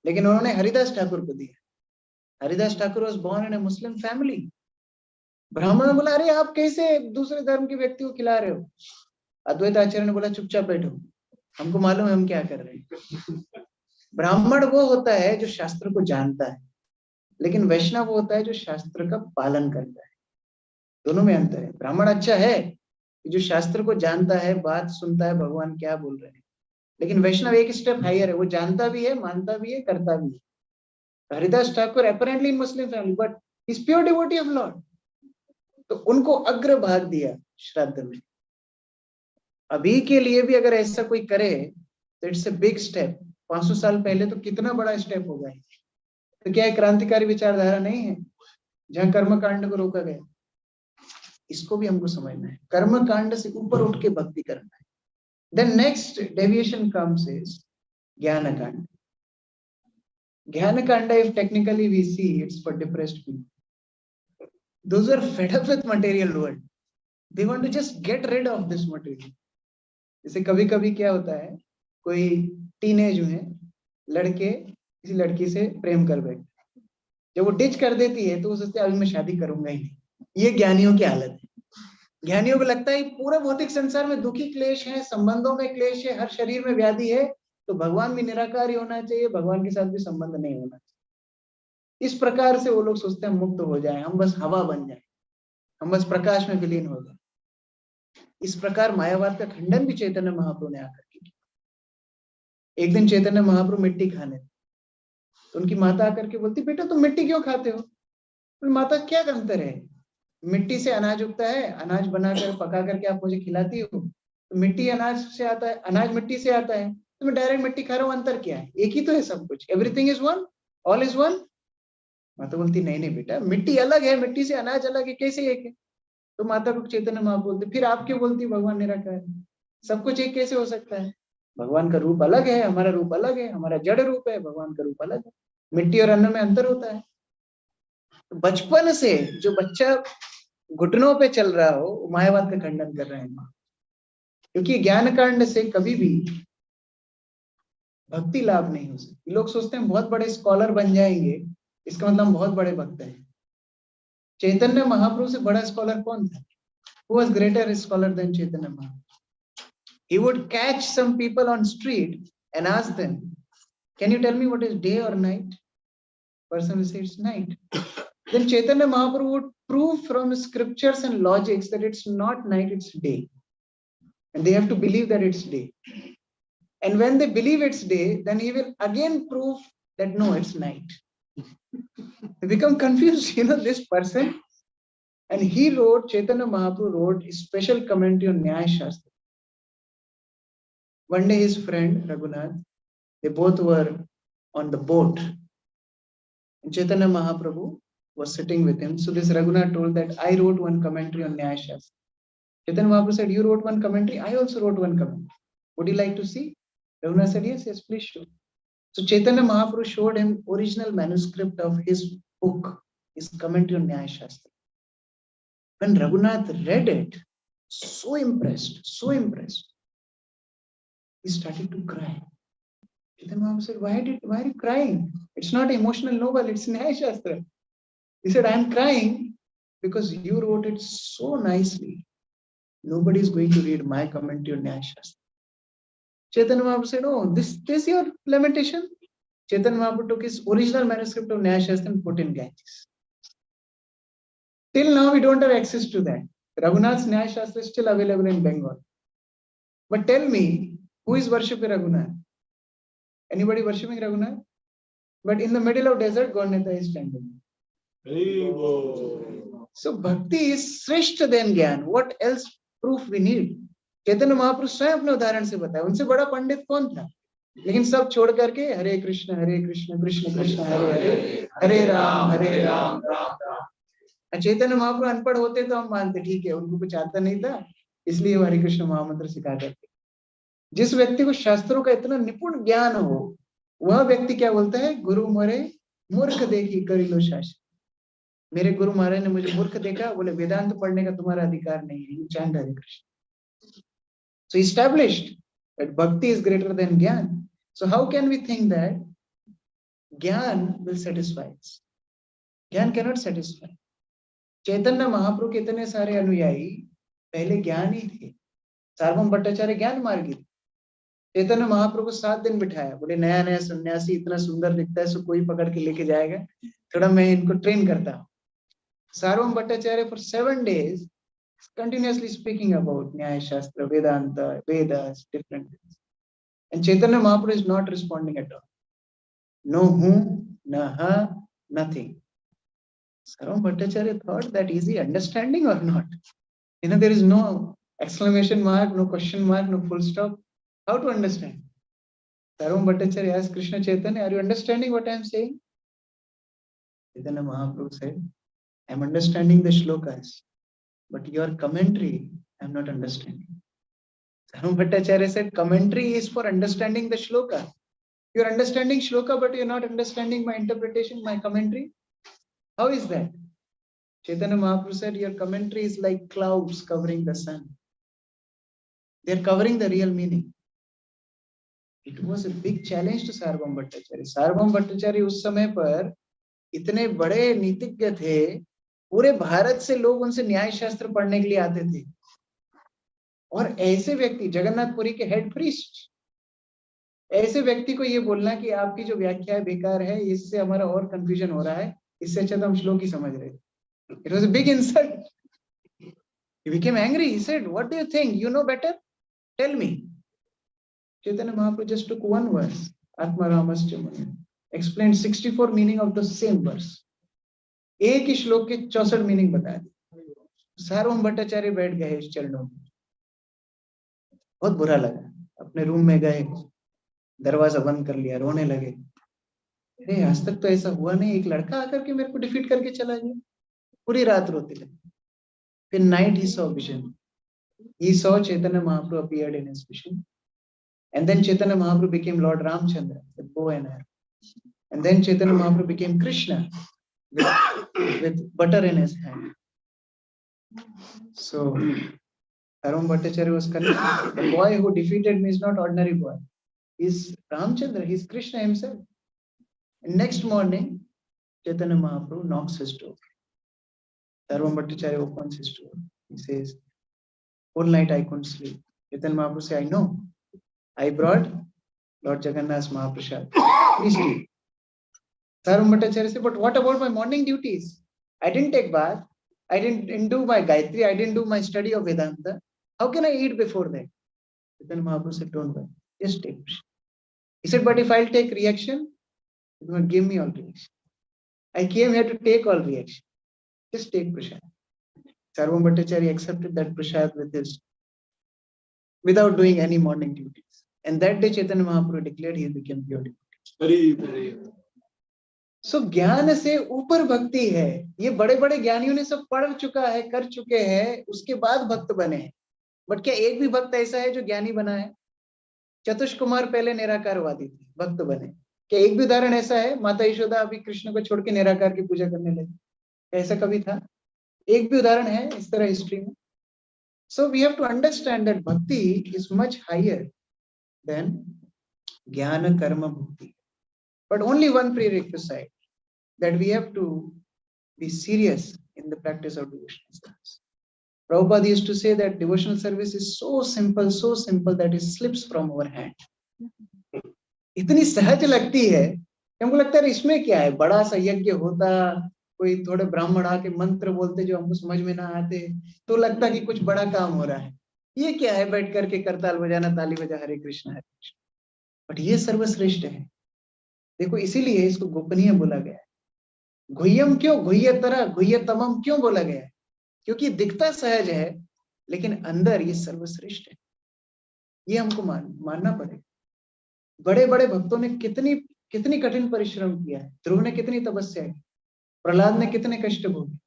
लेकिन उन्होंने हरिदास ठाकुर को दिया। Haridas Thakur was born in a Muslim family. ब्राह्मण ने बोला, अरे आप कैसे दूसरे धर्म के व्यक्ति को खिला रहे हो? अद्वैत आचार्य ने बोला, चुपचाप बैठो, हमको मालूम है हम क्या कर रहे हैं। ब्राह्मण वो होता है जो शास्त्र को जानता है, लेकिन वैष्णव वो होता है जो शास्त्र का पालन करता है। दोनों में अंतर है। ब्राह्मण अच्छा है जो शास्त्र को जानता है, बात सुनता है, भगवान क्या बोल रहे हैं, लेकिन वैष्णव एक स्टेप हायर है, वो जानता भी है, मानता भी है, करता भी है। Haridas Thakur apparently Muslim family but is pure devotee of Lord, तो उनको अग्र भाग दिया श्राद्ध में। अभी के लिए भी अगर ऐसा कोई करे तो इट्स ए बिग स्टेप। 500 साल पहले तो कितना बड़ा स्टेप होगा। तो क्या क्रांतिकारी विचारधारा नहीं है जहां कर्म कांड को रोका गया? इसको भी हमको समझना है। कर्म कांड से ऊपर उठ के भक्ति करना है। Then next deviation comes is jnana kanda. ज्ञान कांड, if technically we see, it's for depressed people. Those who are fed up with material world, they want to just get rid of this material. जैसे कभी कभी क्या होता है, कोई टीनेज में लड़के किसी लड़की से प्रेम कर बैठे, जब वो डिच कर देती है तो वो सोचते अभी मैं शादी करूंगा ही नहीं। ये ज्ञानियों की हालत है। ज्ञानियों को लगता है पूरा भौतिक संसार में दुखी क्लेश है, संबंधों में क्लेश है, हर शरीर में व्याधि है, तो भगवान भी निराकार ही होना चाहिए, भगवान के साथ भी संबंध नहीं होना चाहिए। इस प्रकार से वो लोग सोचते हैं मुक्त हो जाए, हम बस हवा बन जाए, हम बस प्रकाश में विलीन हो जाए। इस प्रकार मायावाद का खंडन भी चैतन्य महाप्रभु ने आकर के किया। एक दिन चैतन्य महाप्रभु मिट्टी खाने, तो उनकी माता आकर के बोलती बेटा तुम मिट्टी क्यों खाते हो? तो माता क्या अंतर है, मिट्टी से अनाज उगता है, अनाज बनाकर पका करके आप मुझे खिलाती हो, तो मिट्टी अनाज से आता है, अनाज मिट्टी से आता है, तो मैं डायरेक्ट मिट्टी खा रहा हूँ, अंतर क्या है? एक ही तो है सब कुछ, everything is one, all is one. माता बोलती नहीं नहीं बेटा, मिट्टी अलग है, मिट्टी से अनाज अलग है, कैसे एक है? तो माता को चैतन्य महाप्रभु बोलते फिर आप क्यों बोलती भगवान निराकार है, सब कुछ एक कैसे हो सकता है? भगवान का रूप अलग है, हमारा रूप अलग है, हमारा जड़ रूप है, भगवान का रूप अलग है, मिट्टी और अन्न में अंतर होता है। तो बचपन से जो बच्चा घुटनों पे चल रहा हो वो मायावाद का खंडन कर रहे हैं माँ, क्योंकि ज्ञान कांड से कभी भी भक्ति लाभ नहीं हो सकती। लोग सोचते हैं बहुत बड़े स्कॉलर बन जाएंगे, इसका मतलब हम बहुत बड़े भक्त हैं। चैतन्य महाप्रभु से बड़ा स्कॉलर कौन था? Who was greater scholar than Chaitanya Mahaprabhu? He would catch some people on street and ask them, can you tell me what is day or night? Person will say it's night. Then Chaitanya Mahaprabhu would prove from scriptures and logics that it's not night, it's day. And they have to believe that it's day. And when they believe it's day, then he will again prove that no, it's night. They become confused, this person. And he wrote, Chaitanya Mahaprabhu wrote a special commentary on Nyaya Shastra. One day his friend Raghunath, they both were on the boat. And Chaitanya Mahaprabhu was sitting with him. So this Raghunath told that I wrote one commentary on Nyaya Shastra. Chaitanya Mahaprabhu said, you wrote one commentary, I also wrote one commentary. Would you like to see? Raghunath said, yes, please show. So Chaitanya Mahaprabhu showed him original manuscript of his book, his commentary on Nyaya Shastra. When Raghunath read it, so impressed, he started to cry. Chaitanya Mahaprabhu said, why are you crying? It's not emotional novel, it's Nyaya Shastra. He said, I am crying because you wrote it so nicely. Nobody is going to read my commentary on Nyaya Shastra. Chaitanya Mahaprabhu said, oh, this is your lamentation? Chaitanya Mahaprabhu took his original manuscript of Nyaya Shastra and put in Ganges. Till now, we don't have access to that. Raghunath's Nyaya Shastra is still available in Bengal. But tell me, who is worshipping Raghunath? Anybody worshipping Raghunath? But in the middle of desert, Gauneta is standing. So bhakti is shreshta than gyan. What else proof we need? चैतन्य महापुरुष स्वयं अपने उदाहरण से बताया, उनसे बड़ा पंडित कौन था? लेकिन सब छोड़ करके हरे कृष्ण कृष्ण कृष्ण हरे हरे, हरे राम राम राम। चैतन्य महाप्रभु अनपढ़ होते तो हम मानते ठीक है, उनको कुछ आता नहीं था इसलिए वो हरे कृष्ण महामंत्र सिखा करते। जिस व्यक्ति को शास्त्रों का इतना निपुण ज्ञान हो, वह व्यक्ति क्या बोलता है? गुरु मोरे मूर्ख देखी करी लो शास्त्र। मेरे गुरु महाराज ने मुझे मूर्ख देखा, बोले वेदांत पढ़ने का तुम्हारा अधिकार नहीं है, you chant Hare Krishna. So established that bhakti is greater than gyan. So how can we think that gyan will satisfy us? Gyan cannot satisfy. Chaitanya Mahaprabhu के इतने सारे अनुयायी पहले ज्ञान ही थे। सार्वभौम भट्टाचार्य ज्ञान मार्गी थे। चैतन्य महाप्रभु को 7 दिन बिठाया, बोले नया नया सन्यासी इतना सुंदर दिखता है, सो कोई पकड़ के लेके जाएगा, थोड़ा मैं इनको ट्रेन करता हूँ। सार्वभौम Bhattacharya for 7 days continuously speaking about Nyaya Shastra, Vedanta, Vedas, different things. And Chaitanya Mahaprabhu is not responding at all. No who, na ha, nothing. Sarvam Bhattacharya thought that is he understanding or not? There is no exclamation mark, no question mark, no full stop. How to understand? Sarvam Bhattacharya asked Krishna Chaitanya, are you understanding what I am saying? Chaitanya Mahaprabhu said, I am understanding the shlokas, but your commentary I am not understanding. Sarvam Bhattacharya said, commentary is for understanding the shloka. You are understanding shloka, but you are not understanding my interpretation, my commentary. How is that? Chaitanya Mahaprabhu said, your commentary is like clouds covering the sun. They are covering the real meaning. It was a big challenge to सार्वभौम भट्टाचार्य. सार्वभौम भट्टाचार्य उस समय पर इतने बड़े नीतिज्ञ थे, पूरे भारत से लोग उनसे न्याय शास्त्र पढ़ने के लिए आते थे. और ऐसे व्यक्ति, जगन्नाथपुरी के हेड प्रीस्ट, ऐसे व्यक्ति को ये बोलना कि आपकी जो व्याख्या है बेकार है, इससे हमारा और कंफ्यूजन हो रहा है, इससे अच्छा तो हम श्लोक ही समझ रहे. It was a big insult. He became angry. He said, "What do you think? You know better? Tell me." Chaitanya Mahaprabhu just took one verse, Atma Ramascha Muni, explained 64 meaning of the same verse. एक ही श्लोक के 64 meaning बता दी. सार्वभौम भट्टाचार्य बैठ गए इस चरणों में. बहुत बुरा लगा. अपने रूम में गए, दरवाजा बंद कर लिया, रोने लगे. अरे आज तक तो ऐसा हुआ नहीं, एक लड़का आकर के मेरे को डिफीट करके चला गया. पूरी रात रोते लगे. फिर night he saw vision. He saw Chaitanya Mahaprabhu appeared in his vision. And then Chaitanya Mahaprabhu became Lord Ramchandra with bow and arrow. And then Chaitanya Mahaprabhu became Krishna with butter in his hand. So Sarvam Bhattacharya was convinced. The boy who defeated me is not ordinary boy. He's Ramchandra. He's Krishna himself. And next morning, Chaitanya Mahaprabhu knocks his door. Sarvam Bhattacharya opens his door. He says, "Whole night I couldn't sleep." Chaitanya Mahaprabhu says, "I know. I brought Lord Jagannath's Mahaprasad. Please sleep." Sarvam Bhattacharya said, "But what about my morning duties? I didn't take bath. I didn't do my Gayatri. I didn't do my study of Vedanta. How can I eat before that?" Chaitanya Mahaprabhu said, "Don't worry. Just take prasad." He said, "But if I'll take reaction, you will give me all reaction. I came here to take all reaction. Just take prasad." Sarvam Bhattacharya accepted that prasad without doing any morning duties. And that day Chaitanya Mahaprabhu declared he became pure devotee. So ज्ञान से ऊपर भक्ति है. ये बड़े बड़े ज्ञानियों ने सब पढ़ चुका है, कर चुके हैं, उसके बाद भक्त बने. बट क्या एक भी भक्त ऐसा है जो ज्ञानी बना है? चतुष कुमार पहले निराकारवादी थे, भक्त बने. क्या एक भी उदाहरण ऐसा है? माता यशोदा अभी कृष्ण को छोड़ के निराकार की पूजा करने लगी. ऐसा कभी था? एक भी उदाहरण है इस तरह हिस्ट्री में? So we have to understand that bhakti is much higher than jnana karma bhakti. But only one prerequisite, that we have to be serious in the practice of devotional service. Prabhupada used to say that devotional service is so simple that it slips from our hand. इतनी सहज लगती है कि हमको लगता है इसमें क्या है, बड़ा सा यज्ञ होता, कोई थोड़े ब्राह्मण आके मंत्र बोलते जो हमको समझ में ना आते, तो लगता कि कुछ बड़ा काम हो रहा है. ये क्या है, बैठ करके करताल बजाना, ताली बजा हरे कृष्ण हरे कृष्ण. बट ये सर्वश्रेष्ठ है. देखो इसीलिए इसको गोपनीय बोला गया है. गुह्यम क्यों, गुह्यतरा गुह्यतमम क्यों बोला गया है? क्योंकि दिखता सहज है लेकिन अंदर ये सर्वश्रेष्ठ है. ये हमको मानना पड़ेगा. बड़े बड़े भक्तों ने कितनी कठिन परिश्रम किया है. ध्रुव ने कितनी तपस्या की, प्रहलाद ने कितने कष्ट भोगे,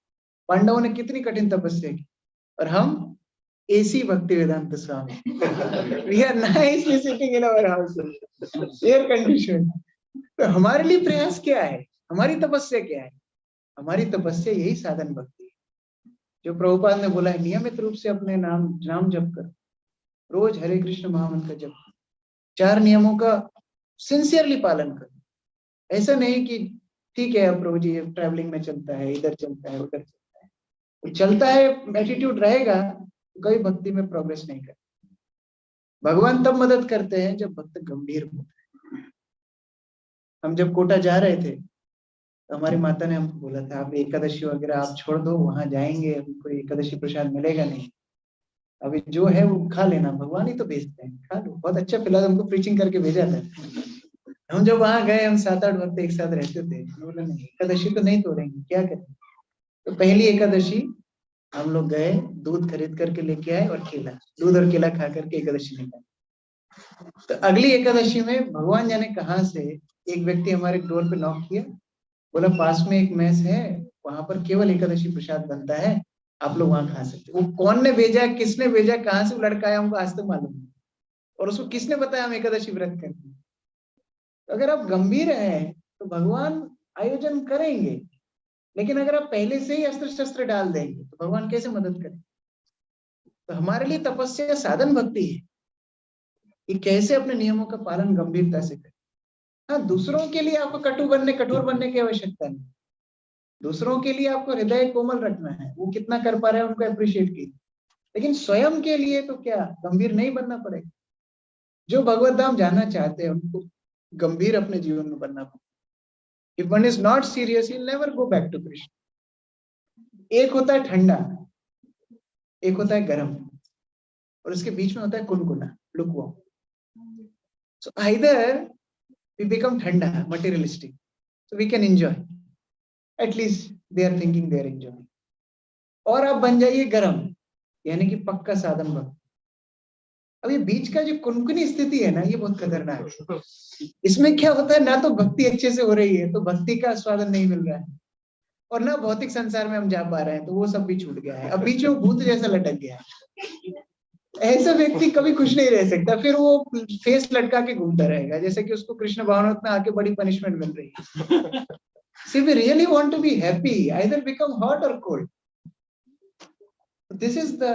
पांडवों ने कितनी कठिन तपस्या की, और हम एसी भक्ति वेदांत स्वामी. We are nicely sitting in our house, air conditioned. तो हमारे लिए प्रयास क्या है, हमारी तपस्या क्या है? हमारी तपस्या यही साधन भक्ति है, जो प्रभुपाद ने बोला है, नियमित रूप से अपने नाम जप कर, रोज हरे कृष्ण महामंत्र जप, 4 नियमों का सिंसियरली पालन कर. ऐसा नहीं कि ठीक है अब प्रभु जी ट्रैवलिंग में चलता है, इधर चलता है उधर चलता है. चलता है एटीट्यूड रहेगा तो कभी भक्ति में प्रोग्रेस नहीं करता. भगवान तब मदद करते हैं जब भक्त गंभीर होता है. हम जब कोटा जा रहे थे तो हमारी माता ने हमको बोला था, आप एकादशी वगैरह आप छोड़ दो, वहां जाएंगे कोई एकादशी प्रसाद मिलेगा नहीं, अभी जो है वो खा लेना, भगवान ही तो भेजते हैं, खा लो. बहुत अच्छा फिलहाल हमको प्रीचिंग करके भेजा था. हम जब वहां गए, हम 7-8 भक्त एक साथ रहते थे, बोला नहीं एकादशी तो नहीं तोड़ेंगे, क्या करें. तो पहली एकादशी हम लोग गए, दूध खरीद करके लेके आए और केला, दूध और केला खा करके एकादशी निकाली. तो अगली एकादशी में भगवान जाने कहां से एक व्यक्ति हमारे डोर पे नॉक किया, बोला पास में एक मेस है, वहां पर केवल एकादशी प्रसाद बनता है, आप लोग वहां खा सकते. वो कौन ने भेजा, किसने भेजा, कहां से वो लड़का आया, हमको आज तक मालूम नहीं, और उसको किसने बताया हम एकादशी व्रत करते हैं. तो अगर आप गंभीर हैं तो भगवान आयोजन करेंगे, लेकिन अगर आप पहले से ही अस्त्र शस्त्र डाल देंगे तो भगवान कैसे मदद करें. तो हमारे लिए तपस्या साधन भक्ति है. कि कैसे अपने नियमों का पालन गंभीरता से करें। हाँ, दूसरों के लिए आपको कठोर बनने की आवश्यकता नहीं। दूसरों के लिए आपको हृदय कोमल रखना है, वो कितना कर पा रहे हैं उनको अप्रिशिएट कीजिए, लेकिन स्वयं के लिए तो क्या गंभीर नहीं बनना पड़ेगा। जो भगवत धाम जानना चाहते हैं उनको गंभीर अपने जीवन में बनना पड़ेगा। If one is not serious, he never go back to Krishna. एक होता है ठंडा, एक होता है गर्म, और उसके बीच में होता है कुनकुना, lukewarm. So either we become thanda, materialistic, so we can enjoy. At least they are thinking they are enjoying. और आप बन जाइए गरम, यानी कि पक्का साधन भक्त। अब ये बीच का जो कुनकुनी स्थिति है ना, ये बहुत खतरनाक है। इसमें क्या होता है, ना तो भक्ति अच्छे से हो रही है तो भक्ति का स्वादन नहीं मिल रहा है, और ना भौतिक संसार में हम जा पा रहे हैं तो वो सब भी छूट गया है। अब बीच में भूत जैसा लटक गया है। ऐसा व्यक्ति कभी खुश नहीं रह सकता, फिर वो फेस लटका के घूमता रहेगा, जैसे कि उसको कृष्ण भावनामृत में आके बड़ी पनिशमेंट मिल रही है। See, we really want to be happy, either become hot or cold. This is the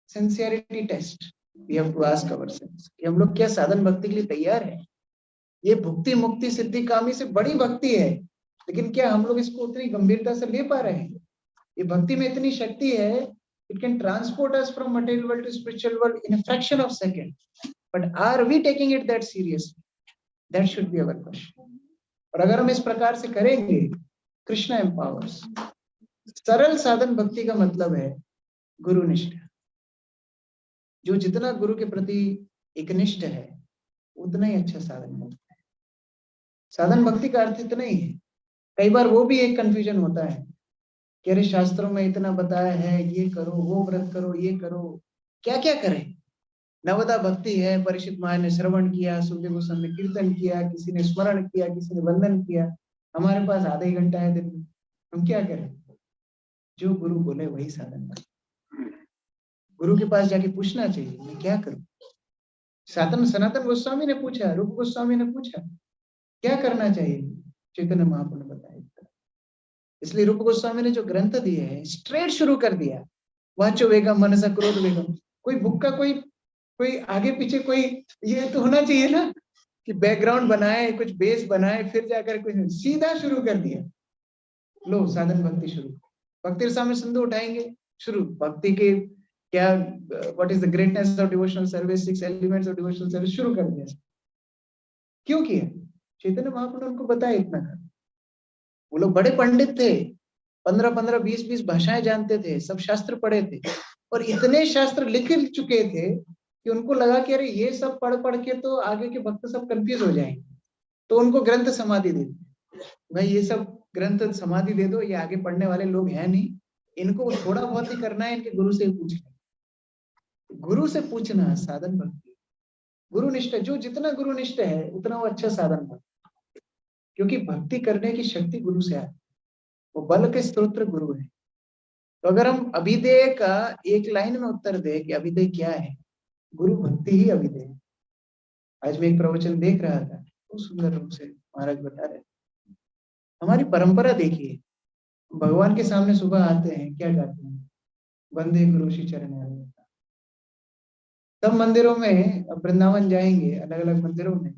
sincerity test we have to ask ourselves कि हम लोग क्या साधन भक्ति के लिए तैयार हैं। ये भुक्ति मुक्ति सिद्धि कामी से बड़ी भक्ति है, लेकिन क्या हम लोग इसको उतनी गंभीरता से ले पा रहे हैं? ये भक्ति में इतनी शक्ति है, it can transport us from material world to spiritual world in a fraction of second. But are we taking it that seriously? That should be our question. और अगर हम इस प्रकार से करेंगे, कृष्णा empowers. सरल साधन भक्ति का मतलब है गुरु निष्ठा। जो जितना गुरु के प्रति एकनिष्ठ है, उतना ही अच्छा साधन भक्ति है। साधन भक्ति का अर्थ इतना ही है। कई बार वो भी एक कंफ्यूजन होता है कि अरे शास्त्रों में इतना बताया है, ये करो, वो व्रत करो, ये करो, क्या क्या करें। नवदा भक्ति है, परीक्षित महाराज ने श्रवण किया, सुखदेव गोस्वामी ने कीर्तन किया, किसी ने स्मरण किया, किसी ने वंदन किया। हमारे पास आधा ही घंटा है दिन में, हम क्या करें? जो गुरु बोले वही साधन करें। गुरु के पास जाके पूछना चाहिए, मैं क्या करूं? सनातन गोस्वामी ने पूछा, रूप गोस्वामी ने पूछा, क्या करना चाहिए? चैतन्य महाप्रभु ने बताया। इसलिए रूप गोस्वामी ने जो ग्रंथ दिए हैं, स्ट्रेट शुरू कर दिया, वाचो वेगम मनसा क्रोध वेगम। कोई बुक का कोई आगे पीछे कोई ये तो होना चाहिए ना कि बैकग्राउंड बनाए, कुछ बेस बनाए, फिर जाकर कुछ सीधा शुरू कर दिया। लो साधन भक्ति शुरू। भक्ति रसामृत सिंधु उठाएंगे, शुरू भक्ति के क्या, what is the greatness of devotional service, 6 elements of devotional service, शुरू कर दिया। क्यों किया? चैतन्य महाप्रभु ने उनको बताया इतना कर। वो लोग बड़े पंडित थे, 15-15, 20-20 भाषाएं जानते थे, सब शास्त्र पढ़े थे, और इतने शास्त्र लिख चुके थे कि उनको लगा कि अरे ये सब पढ़ पढ़ के तो आगे के भक्त सब कंफ्यूज हो जाएंगे, तो उनको ग्रंथ समाधि दे दी। भाई ये सब ग्रंथ समाधि दे दो, ये आगे पढ़ने वाले लोग हैं नहीं, इनको थोड़ा बहुत ही करना है, इनके गुरु से पूछना। गुरु से पूछना साधन भक्ति। गुरु निष्ठ, जो जितना गुरु निष्ठ है उतना वो अच्छा साधन भक्ति, क्योंकि भक्ति करने की शक्ति गुरु से आती है, वो बल के स्तोत्र गुरु है। तो अगर हम अभिधेय का एक लाइन में उत्तर दे कि अभिधेय क्या है, गुरु भक्ति ही अभिधेय। आज मैं एक प्रवचन देख रहा था, बहुत सुंदर रूप से महाराज बता रहे, हमारी परंपरा देखिए, भगवान के सामने सुबह आते हैं, क्या गाते हैं? वंदे गुरु श्री चरण। सब मंदिरों में, वृंदावन जाएंगे, अलग अलग मंदिरों में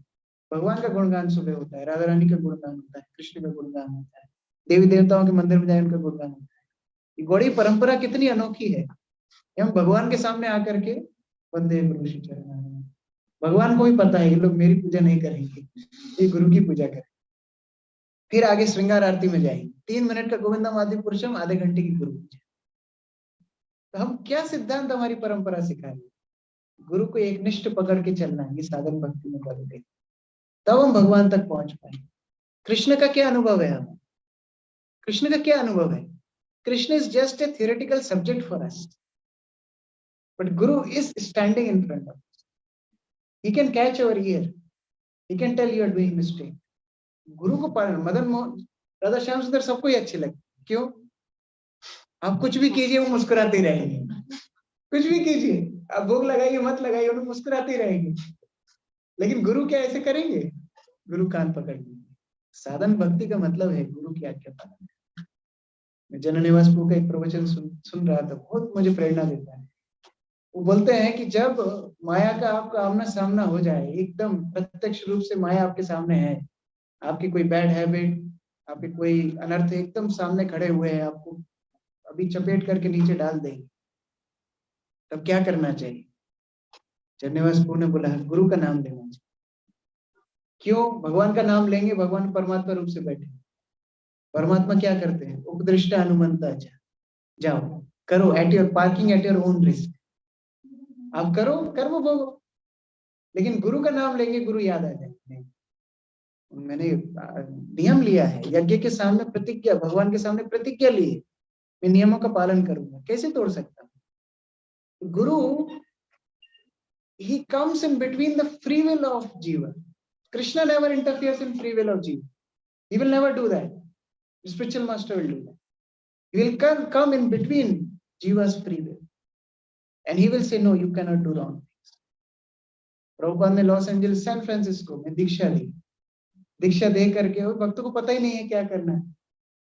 भगवान का गुणगान सुबह होता है, राधा रानी का गुणगान होता है, कृष्ण का गुणगान होता है, देवी देवताओं के मंदिर में जाए उनका गुणगान होता है। ये गौड़ी परंपरा कितनी अनोखी है। हम भगवान के सामने आकर के वंदे गुरु श्री चरण। भगवान को भी पता है ये लोग मेरी पूजा नहीं करेंगे, ये गुरु की पूजा करें। फिर आगे श्रृंगार आरती में जाएंगे, 3 मिनट का गोविंदम आदि पुरुषम, आधे घंटे की गुरु पूजा। तो हम क्या सिद्धांत हमारी परंपरा सिखा रही है? गुरु को एक निष्ठ पकड़ के चलना है, ये साधन भक्ति में बदले, तब हम भगवान तक पहुंच पाएंगे। कृष्ण का क्या अनुभव है हमें? कृष्ण का क्या अनुभव है? Krishna is just a theoretical subject for us, but guru is standing in front of us. He can catch our ear, he can tell you are doing mistake. गुरु को पालन, मदन मोहन, राधा श्याम सुंदर सबको ही अच्छे लगते। क्यों? आप कुछ भी कीजिए वो मुस्कुराते रहेंगे, कुछ भी कीजिए, आप भोग लगाइए मत लगाइए, उन्हें मुस्कुराते रहेंगे। लेकिन गुरु क्या ऐसे करेंगे? गुरु कान पकड़ लेंगे। साधन भक्ति का मतलब है गुरु की आज्ञा पालन। मैं जनक निवास प्रभु का एक प्रवचन सुन रहा था, बहुत मुझे प्रेरणा देता है। वो बोलते हैं कि जब माया का आपका आमना सामना हो जाए, एकदम प्रत्यक्ष रूप से माया आपके सामने है, आपकी कोई बैड हैबिट, आपके कोई अनर्थ एकदम सामने खड़े हुए हैं, आपको अभी चपेट करके नीचे डाल देंगे, तब क्या करना चाहिए? चन्नेवास प्रभु ने बोला गुरु का नाम लेना चाहिए। क्यों? भगवान का नाम लेंगे, भगवान परमात्मा रूप से बैठे। परमात्मा क्या करते हैं? उपदृष्टा अनुमंता, जाओ करो, at your parking at your own risk, आप करो, कर्म भोगो। लेकिन गुरु का नाम लेंगे, गुरु याद आ जाए। मैंने नियम लिया है, यज्ञ के सामने प्रतिज्ञा, भगवान के सामने प्रतिज्ञा ली है, मैं नियमों का पालन करूंगा, कैसे तोड़ सकता हूँ? गुरु, he comes in between the free will of jiva. Krishna never interferes in free will of jiva. He will never do that. The spiritual master will do that. He will come in between jiva's free will, and he will say, no, you cannot do wrong things. Prabhupada ने Los Angeles, San Francisco में दीक्षा ली। दीक्षा दे करके और भक्तों को पता ही नहीं है क्या करना है।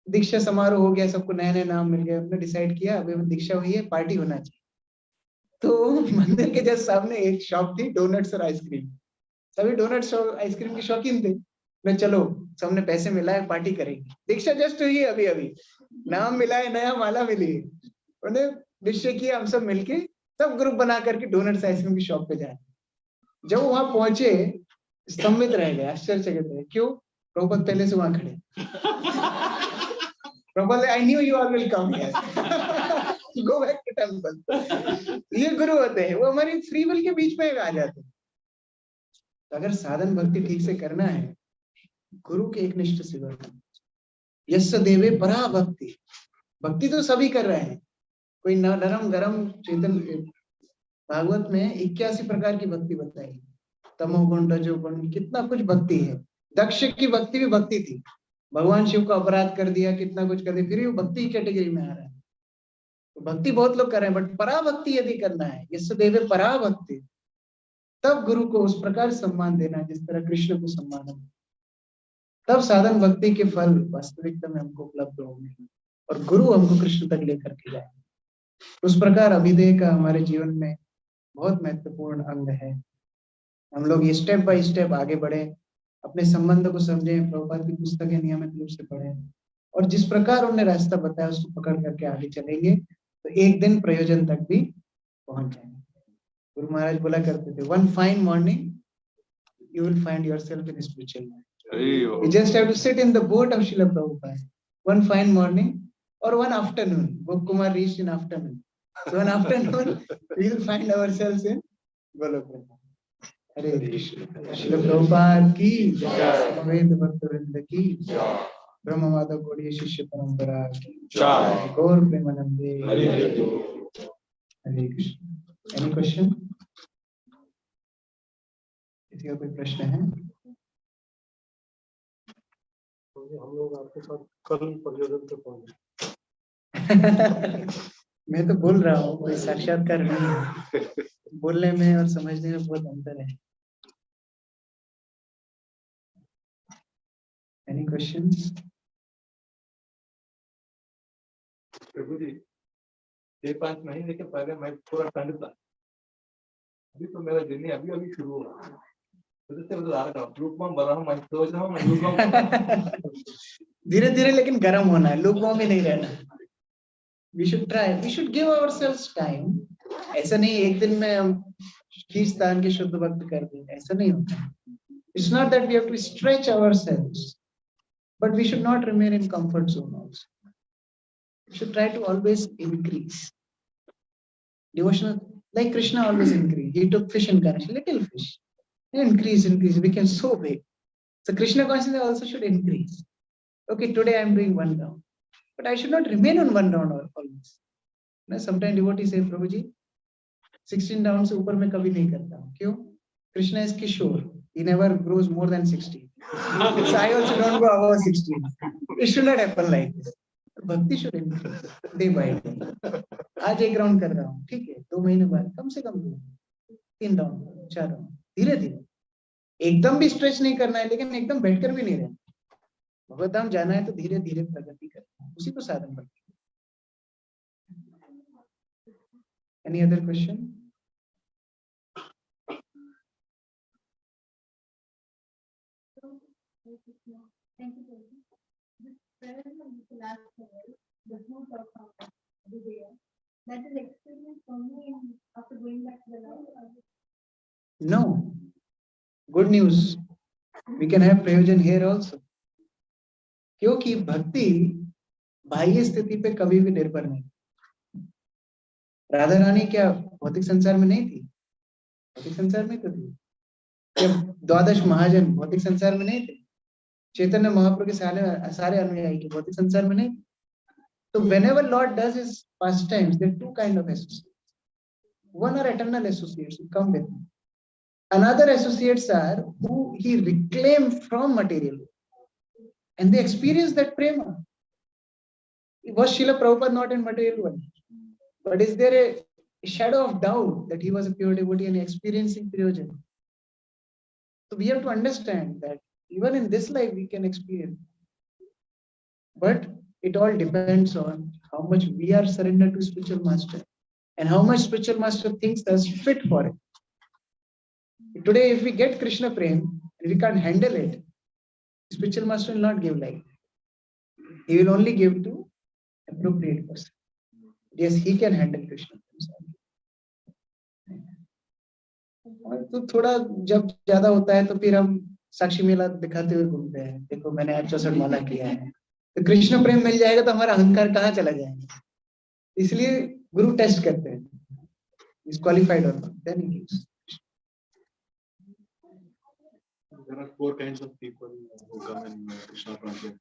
दीक्षा समारोह हो गया, सबको नए नए नाम मिल गए, हमने डिसाइड किया अभी दीक्षा हुई है, पार्टी होना चाहिए। तो मंदिर के जस्ट सामने एक शॉप थी, डोनट्स और आइसक्रीम। सभी डोनट्स और आइसक्रीम के शौकीन थे। मैं चलो, सबने पैसे मिलाए, पार्टी करेंगे। दीक्षा जस्ट हुई है, अभी अभी नाम मिला है, नया माला मिली है, उन्हें निश्चय किया हम सब मिलके सब ग्रुप बना करके डोनट्स आइसक्रीम की शॉप पे जाए। जब वहां पहुंचे, स्तंभित रह गए, आश्चर्यचकित रहे। क्यों? प्रभुपाद पहले से वहां खड़े। Prabhupada, I knew you all will come here, go back to temple. ये गुरु होते हैं, वो हमारी फ्री विल के बीच में आ जाते हैं। तो अगर साधन भक्ति ठीक से करना है, गुरु के एक निष्ठ सेवा, यस्य देवे परा भक्ति। भक्ति तो सभी कर रहे हैं, कोई नरम गरम चेतन। भागवत में 81 प्रकार की भक्ति बताई, तमोगुण, रजोगुण, कितना कुछ भक्ति है। दक्ष की भक्ति भी भक्ति थी, भगवान शिव को अपराध कर दिया, कितना कुछ कर दिया, फिर भी वो भक्ति कैटेगरी में आ रहा है। तो भक्ति बहुत लोग कर रहे हैं, बट परा भक्ति यदि करना है, यस्य देवे परा भक्ति, तब गुरु को उस प्रकार सम्मान देना जिस तरह कृष्ण को सम्मान है, तब साधन भक्ति के फल वास्तविकता में हमको उपलब्ध होंगे और गुरु हमको कृष्ण तक लेकर के जाए। उस प्रकार अभिधेय का हमारे जीवन में बहुत महत्वपूर्ण अंग है। हम लोग ये स्टेप बाय स्टेप आगे बढ़े, अपने संबंध को समझें, प्रभुपाद की पुस्तकें नियमित रूप से पढ़ें, और जिस प्रकार उन्होंने रास्ता बताया उसको पकड़ करके आगे चलेंगे तो एक दिन प्रयोजन तक भी पहुंच जाएंगे। गुरु महाराज बोला करते थे, one fine morning you will find yourself in spiritual life. You just have to sit in the boat of Srila Prabhupada one fine morning or one afternoon. Gop Kumar reached in afternoon. So one afternoon we will find ourselves in Golok. Hare Krishna. Srila Prabhupada ki jai, Ved Bhaktivinoda ki jai, Brahma Mata Gaudiya Shishya Parampara ki jai, Gaur Premanande. Hare Krishna. Any question? किसी का कोई प्रश्न है? हम लोग आपके साथ कल प्रयोजन पे पहुंचे। मैं तो बोल रहा हूँ, कोई साक्षात्कार नहीं है। बोलने में और समझने में बहुत अंतर है। Any questions? प्रभु जी, 5 महीने के पहले मैं थोड़ा ठंड था, अभी तो मेरा दिन अभी अभी शुरू हुआ। धीरे धीरे लेकिन गर्म होना है, लूकवार्म ही नहीं रहना। We should try, we should give ourselves time. ऐसा नहीं एक दिन में हम खींचतान के शुद्ध भक्त कर देंगे, ऐसा नहीं होता। It's not that we have to stretch ourselves, but we should not remain in comfort zone also. We should try to always increase. Devotional, like Krishna always increased. He took fish in Ganesh, little fish. Increase, became so big. So Krishna consciousness also should increase. Okay, today I am doing 1 round, but I should not remain on 1 round always. Sometimes devotees say, Prabhuji, 16 rounds से ऊपर मैं कभी नहीं करता हूँ। क्यों? Krishna is Kishore. He never grows more than 16. So I also don't go above 16. It should not happen like this. Bhakti should increase day by day. आज 1 round कर रहा हूँ, ठीक है, 2 महीने बाद कम से कम 2, 3 राउंड, 4 राउंड, धीरे धीरे। एकदम भी स्ट्रेच नहीं करना है, लेकिन एकदम बैठकर भी नहीं रहना। भगवत धाम जाना है तो धीरे धीरे प्रगति करना है, उसी को साधन भक्ति। Any other question? Thank you, Prabhuji. This prayer is the last prayer, the fruit of Vidya. That is experienced only after going back to the Lord. No. Good news. We can have prayojan here also. क्योंकि भक्ति बाह्य स्थिति पे कभी भी निर्भर नहीं. राधा रानी क्या भौतिक संसार में नहीं थी? भौतिक संसार में तो थी. क्या द्वादश महाजन भौतिक संसार में नहीं थे? चैतन्य महाप्रभु के सारे अनुयायी के भौतिक संसार में नहीं. तो whenever Lord does his pastimes, there are two kind of associates. One are eternal associates who come with him. Another associates are who he reclaimed from material, and they experience that prema. Was Srila Prabhupada not in material world? But is there a shadow of doubt that he was a pure devotee and experiencing Prayojan? So we have to understand that even in this life we can experience. But it all depends on how much we are surrendered to spiritual master and how much spiritual master thinks us fit for it. Today, if we get Krishna Prem and we can't handle it, spiritual master will not give like that. He will only give to appropriate person. Yes, he can handle Krishna Prem. तो थोड़ा जब ज्यादा होता है तो फिर हम साक्षी मेला दिखाते हुए घूमते हैं. देखो मैंने आज 64 माला किया है. तो कृष्ण प्रेम मिल जाएगा तो हमारा अहंकार कहाँ चला जाएगा. इसलिए गुरु टेस्ट करते हैं. Is qualified or not, then he gives. There are 4 kinds of people who come in Krishna project.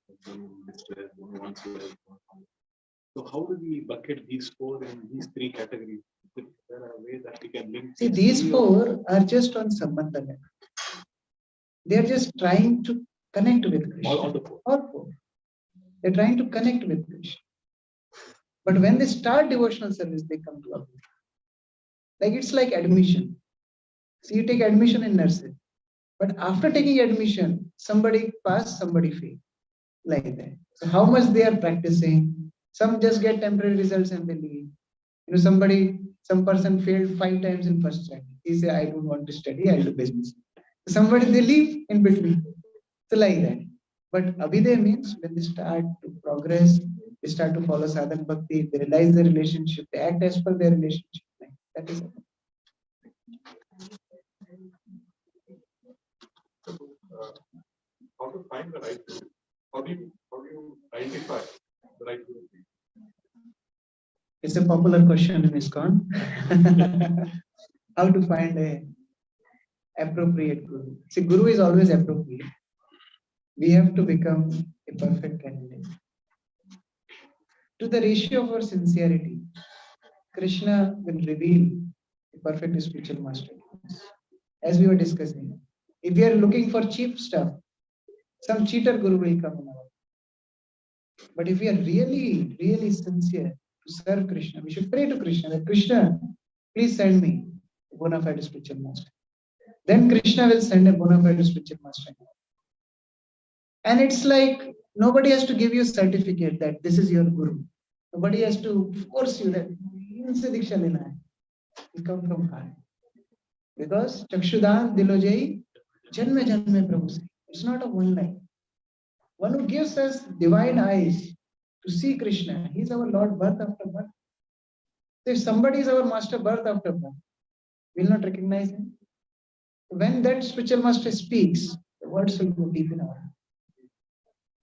So how do we bucket these 4 in these 3 categories? Is there a way that we can link? See, these 4 are just on sambandha level. They are just trying to connect with Krishna. All the 4. All 4. They're trying to connect with Krishna. But when they start devotional service, they come to Abhidhamma. Like it's like admission. So you take admission in nursing. But after taking admission, somebody pass, somebody fail. Like that. So how much they are practicing? Some just get temporary results and they leave. You know, some person failed 5 times in first study. He say, I don't want to study, I'll do business. Somebody they leave in between. So like that. But Abhidaya means when they start to progress, they start to follow sadhana bhakti, they realize their relationship, they act as per their relationship. That is it. How to find the right guru? How do you identify the right guru? It's a popular question in ISKCON. How to find a appropriate guru? See, guru is always appropriate. We have to become a perfect candidate. To the ratio of our sincerity, Krishna will reveal a perfect spiritual master. As we were discussing, if we are looking for cheap stuff, some cheater guru will come in our life. But if we are really, really sincere to serve Krishna, we should pray to Krishna that Krishna, please send me a bona fide spiritual master. Then Krishna will send a bona fide spiritual master. And it's like nobody has to give you a certificate that this is your guru. Nobody has to force you that inse diksha lena hai. It comes from heart. Because Chakshudan Dilojai Janme Janme Prabhu se. It's not a one line. One who gives us divine eyes to see Krishna, he is our Lord birth after birth. So if somebody is our master birth after birth, we will not recognize him. When that spiritual master speaks, the words will go deep in our heart.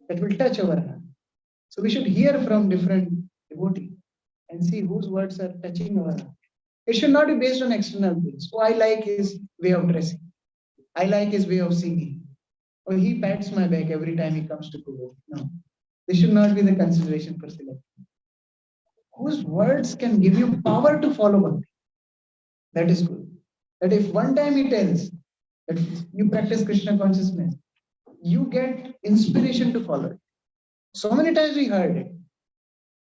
That will touch our heart. So we should hear from different devotees and see whose words are touching our heart. It should not be based on external things. Oh, I like his way of dressing. I like his way of singing. Or he pats my back every time he comes to Guru. No. This should not be the consideration for selection. Whose words can give you power to follow Bhakti? That is good. That if one time he tells that you practice Krishna consciousness, you get inspiration to follow it. So many times we heard it.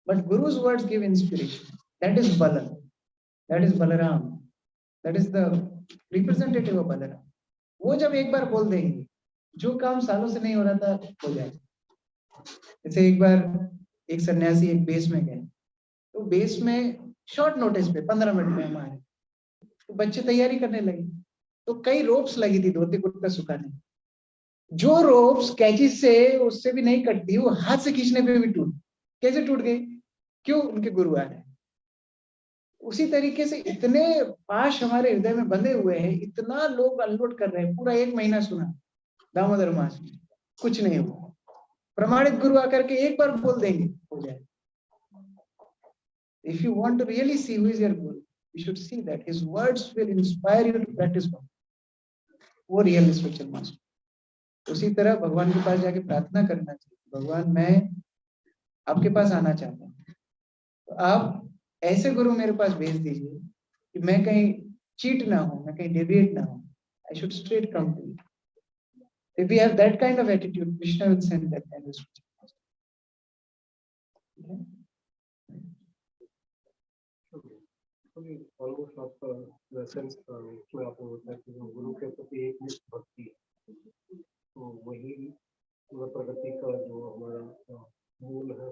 But Guru's words give inspiration. That is Bala. That is Balaram. That is the representative of Balaram. वो जब एक बार बोल देंगे, जो काम सालों से नहीं हो रहा था हो जाएगा. जैसे एक बार एक सन्यासी एक बेस में गए, तो बेस में शॉर्ट नोटिस पे 15 मिनट में हमारे, तो बच्चे तैयारी करने लगे, तो कई रोप्स लगी थी धोती कुर्ता सुखाने. जो रोप्स कैची से उससे भी नहीं कटती, वो हाथ से खींचने पे भी टूट, कैसे टूट गई? क्यों? उनके गुरु आ रहे हैं। उसी तरीके से इतने पाश हमारे हृदय में बंधे हुए हैं, इतना लोग अनलोड कर रहे हैं। पूरा 1 महीना सुना दामोदर मास में, कुछ नहीं हुआ। प्रमाणित गुरु आकर के एक बार बोल देंगे, हो जाए। If you want to really see who is your guru, you should see that his words will inspire you to practice Bhakti. वो रियल स्पिरिचुअल मास्टर। उसी तरह भगवान के पास जाके प्रार्थना करना चाहिए, भगवान मैं आपके पास आना चाहता हूँ, तो आप ऐसे गुरु मेरे पास भेज दीजिए कि मैं कहीं चीट ना हो, मैं कहीं डेविएट ना हो। I should straight come to you. If we have that kind of attitude, Krishna will send that kind of spiritual master. Okay? Almost आपका लेसन में आपको होता है कि जो गुरु के प्रति एक निष्ठ भक्ति है, तो वही प्रगति का जो हमारा मूल है।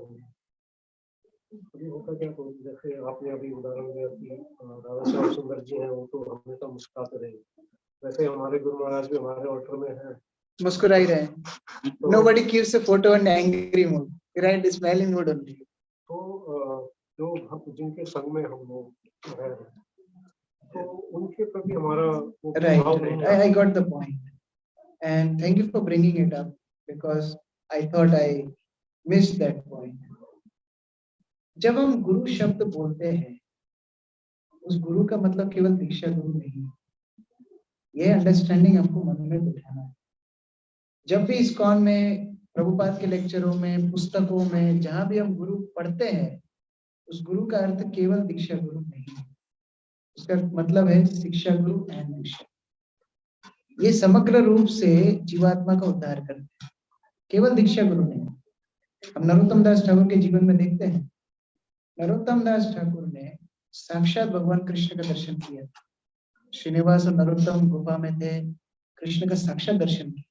अभी होता क्या, तो जैसे आपने अभी उदाहरण दिया कि राधा श्याम सुंदर जी हैं, वो तो हमेशा मुस्कुराते रहे, वैसे हमारे गुरु महाराज भी हमारे ऑल्टर में है, मुस्कुरा ही रहे। Nobody keeps a photo in angry mood, right? Smiling mood only. तो जो भक्त जिनके संग में हम लोग हैं, तो उनके प्रति हमारा right. I got the point, and thank you for bringing it up because I thought I missed that point. जब हम गुरु शब्द बोलते हैं, उस गुरु का मतलब केवल दीक्षा गुरु नहीं है। ये अंडरस्टैंडिंग हमको मन में बिठाना है। जब भी इस्कॉन में, प्रभुपाद के लेक्चरों में, पुस्तकों में, जहां भी हम गुरु पढ़ते हैं, उस गुरु का अर्थ केवल दीक्षा गुरु नहीं है। उसका मतलब है शिक्षा गुरु एंड दीक्षा। ये समग्र रूप से जीवात्मा का उद्धार करते हैं, केवल दीक्षा गुरु नहीं। हम नरोत्तम दास ठाकुर के जीवन में देखते हैं, नरोत्तम दास ठाकुर ने साक्षात भगवान कृष्ण का दर्शन किया। श्रीनिवास और नरोत्तम गुफा में थे, कृष्ण का साक्षात दर्शन किया,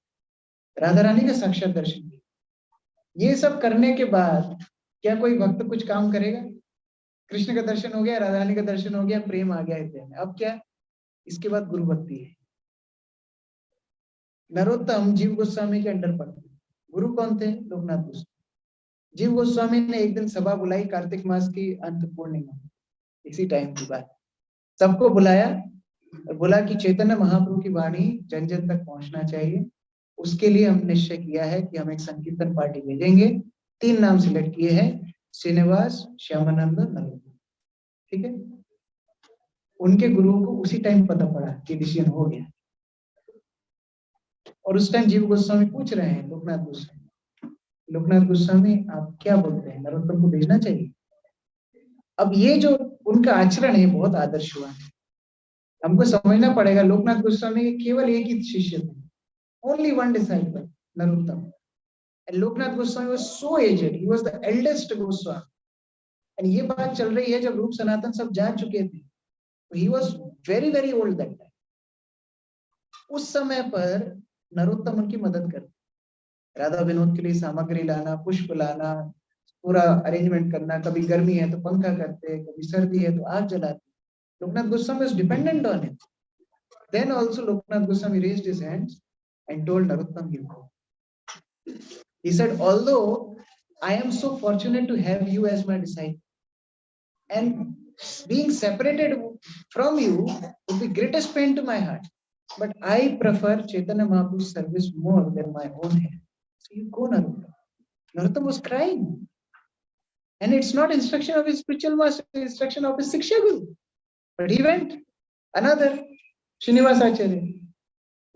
राधा रानी का साक्षात दर्शन किया। ये सब करने के बाद क्या कोई भक्त कुछ काम करेगा? कृष्ण का दर्शन हो गया, राधा रानी का दर्शन हो गया, प्रेम आ गया हृदय में, अब क्या? इसके बाद गुरु भक्ति है। नरोत्तम जीव गोस्वामी के अंडर पड़ते। गुरु कौन थे? लोकनाथ गोस्वामी। जीव गोस्वामी ने एक दिन सभा बुलाई, कार्तिक मास की अंत पूर्णिमा, इसी टाइम की बात। सबको बुलाया और बोला कि चैतन्य महाप्रभु की वाणी जन जन तक पहुंचना चाहिए। उसके लिए हम निश्चय किया है कि हम एक संकीर्तन पार्टी भेजेंगे। 3 नाम सिलेक्ट किए हैं, श्रीनिवास, श्यामानंद, नरोत्तम। ठीक है। उनके गुरुओं को उसी टाइम पता पड़ा कि डिसीजन हो गया, और उस टाइम जीव गोस्वामी पूछ रहे हैं लोकनाथ गोस्वामी, लोकनाथ गोस्वामी आप क्या बोलते हैं, नरोत्तम को भेजना चाहिए? अब ये जो उनका आचरण है बहुत आदर्श हुआ है। हमको समझना पड़ेगा, लोकनाथ गोस्वामी के केवल एक ही शिष्य थे, only one disciple, Narottam. And Loknath Goswami was so aged, he was the eldest Goswami. And ये बात चल रही है जब रूप सनातन सब जा चुके थे, he was very very old that time. उस समय पर नरोत्तम उनकी मदद करते, राधा विनोद के लिए सामग्री लाना, पुष्प लाना, पूरा अरेंजमेंट करना, कभी गर्मी है तो पंखा करते, कभी सर्दी है तो आग जलाते। Loknath Goswami was dependent on him. Then also Loknath Goswami raised his hands and told Narottam, you go. He said, although I am so fortunate to have you as my disciple, and being separated from you would be greatest pain to my heart, but I prefer Chaitanya Mahaprabhu's service more than my own hair. So you go, Narottam. Narottam was crying. And it's not instruction of his spiritual master, it's instruction of his Siksha Guru. But he went. Another, Srinivas Acharya,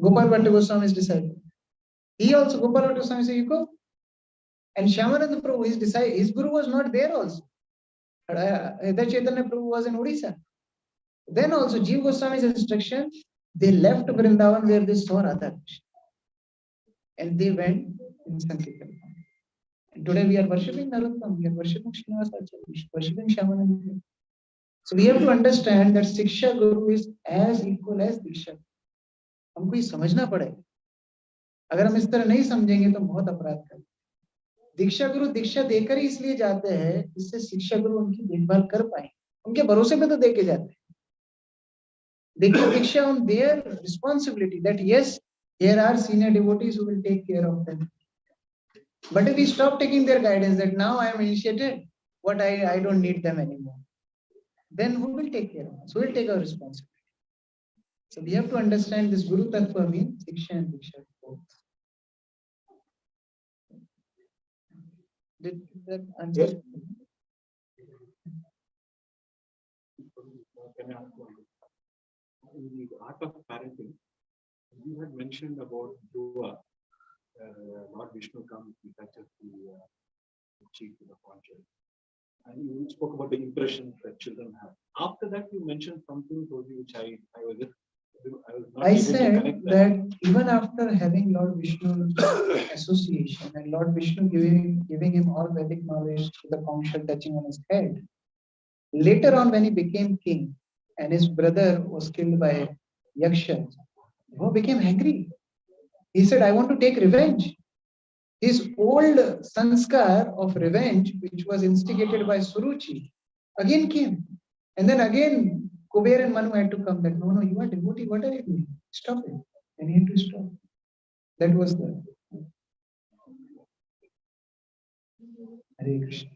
Gopal Bhatta Goswami's disciple. He also, Gopal Bhatta Goswami said, you go. And Shyamananda Prabhu, his guru was not there also. Hridaya Chaitanya Prabhu was in Odisha. Then also, Jeev Goswami's instruction, they left Vrindavan where they saw Radha Krishna. And they went in Sankirtan. And today we are worshipping Narottam, we are worshipping Srinivas Acharya, we are worshipping Shyamananda. So we have to understand that Siksha Guru is as equal as Diksha. हमको ये समझना पड़ेगा। अगर हम इस तरह नहीं समझेंगे तो बहुत अपराध करेंगे। दीक्षा गुरु दीक्षा देकर ही इसलिए जाते हैं जिससे शिक्षा गुरु उनकी देखभाल कर पाए, उनके भरोसे पे तो दे के जाते हैं। देखिए दीक्षा on their responsibility that yes, Here are senior devotees who will take care of them. But if we stop taking their guidance, that now I am initiated, what I don't need them anymore, then who will take care of us? Who will take our responsibility? So we have to understand this Guru Tattva means Diksha and Diksha both. Did that answer? Yes. Can I ask one? In the art of parenting, you had mentioned about Dua. Lord Vishnu comes, he touches the cheek to the conscience. And you spoke about the impressions that children have. After that, you mentioned something which I was not I able to said connect that even after having Lord Vishnu association and Lord Vishnu giving him all Vedic knowledge to the conch shell touching on his head, later on when he became king and his brother was killed by Yakshas, he became angry. He said, I want to take revenge. His old sanskar of revenge, which was instigated by Suruchi, again came. And then again, Kuber and Manu had to come back. No, you are devotee. What are you doing? Stop it. And he had to stop. That was the Hare Krishna.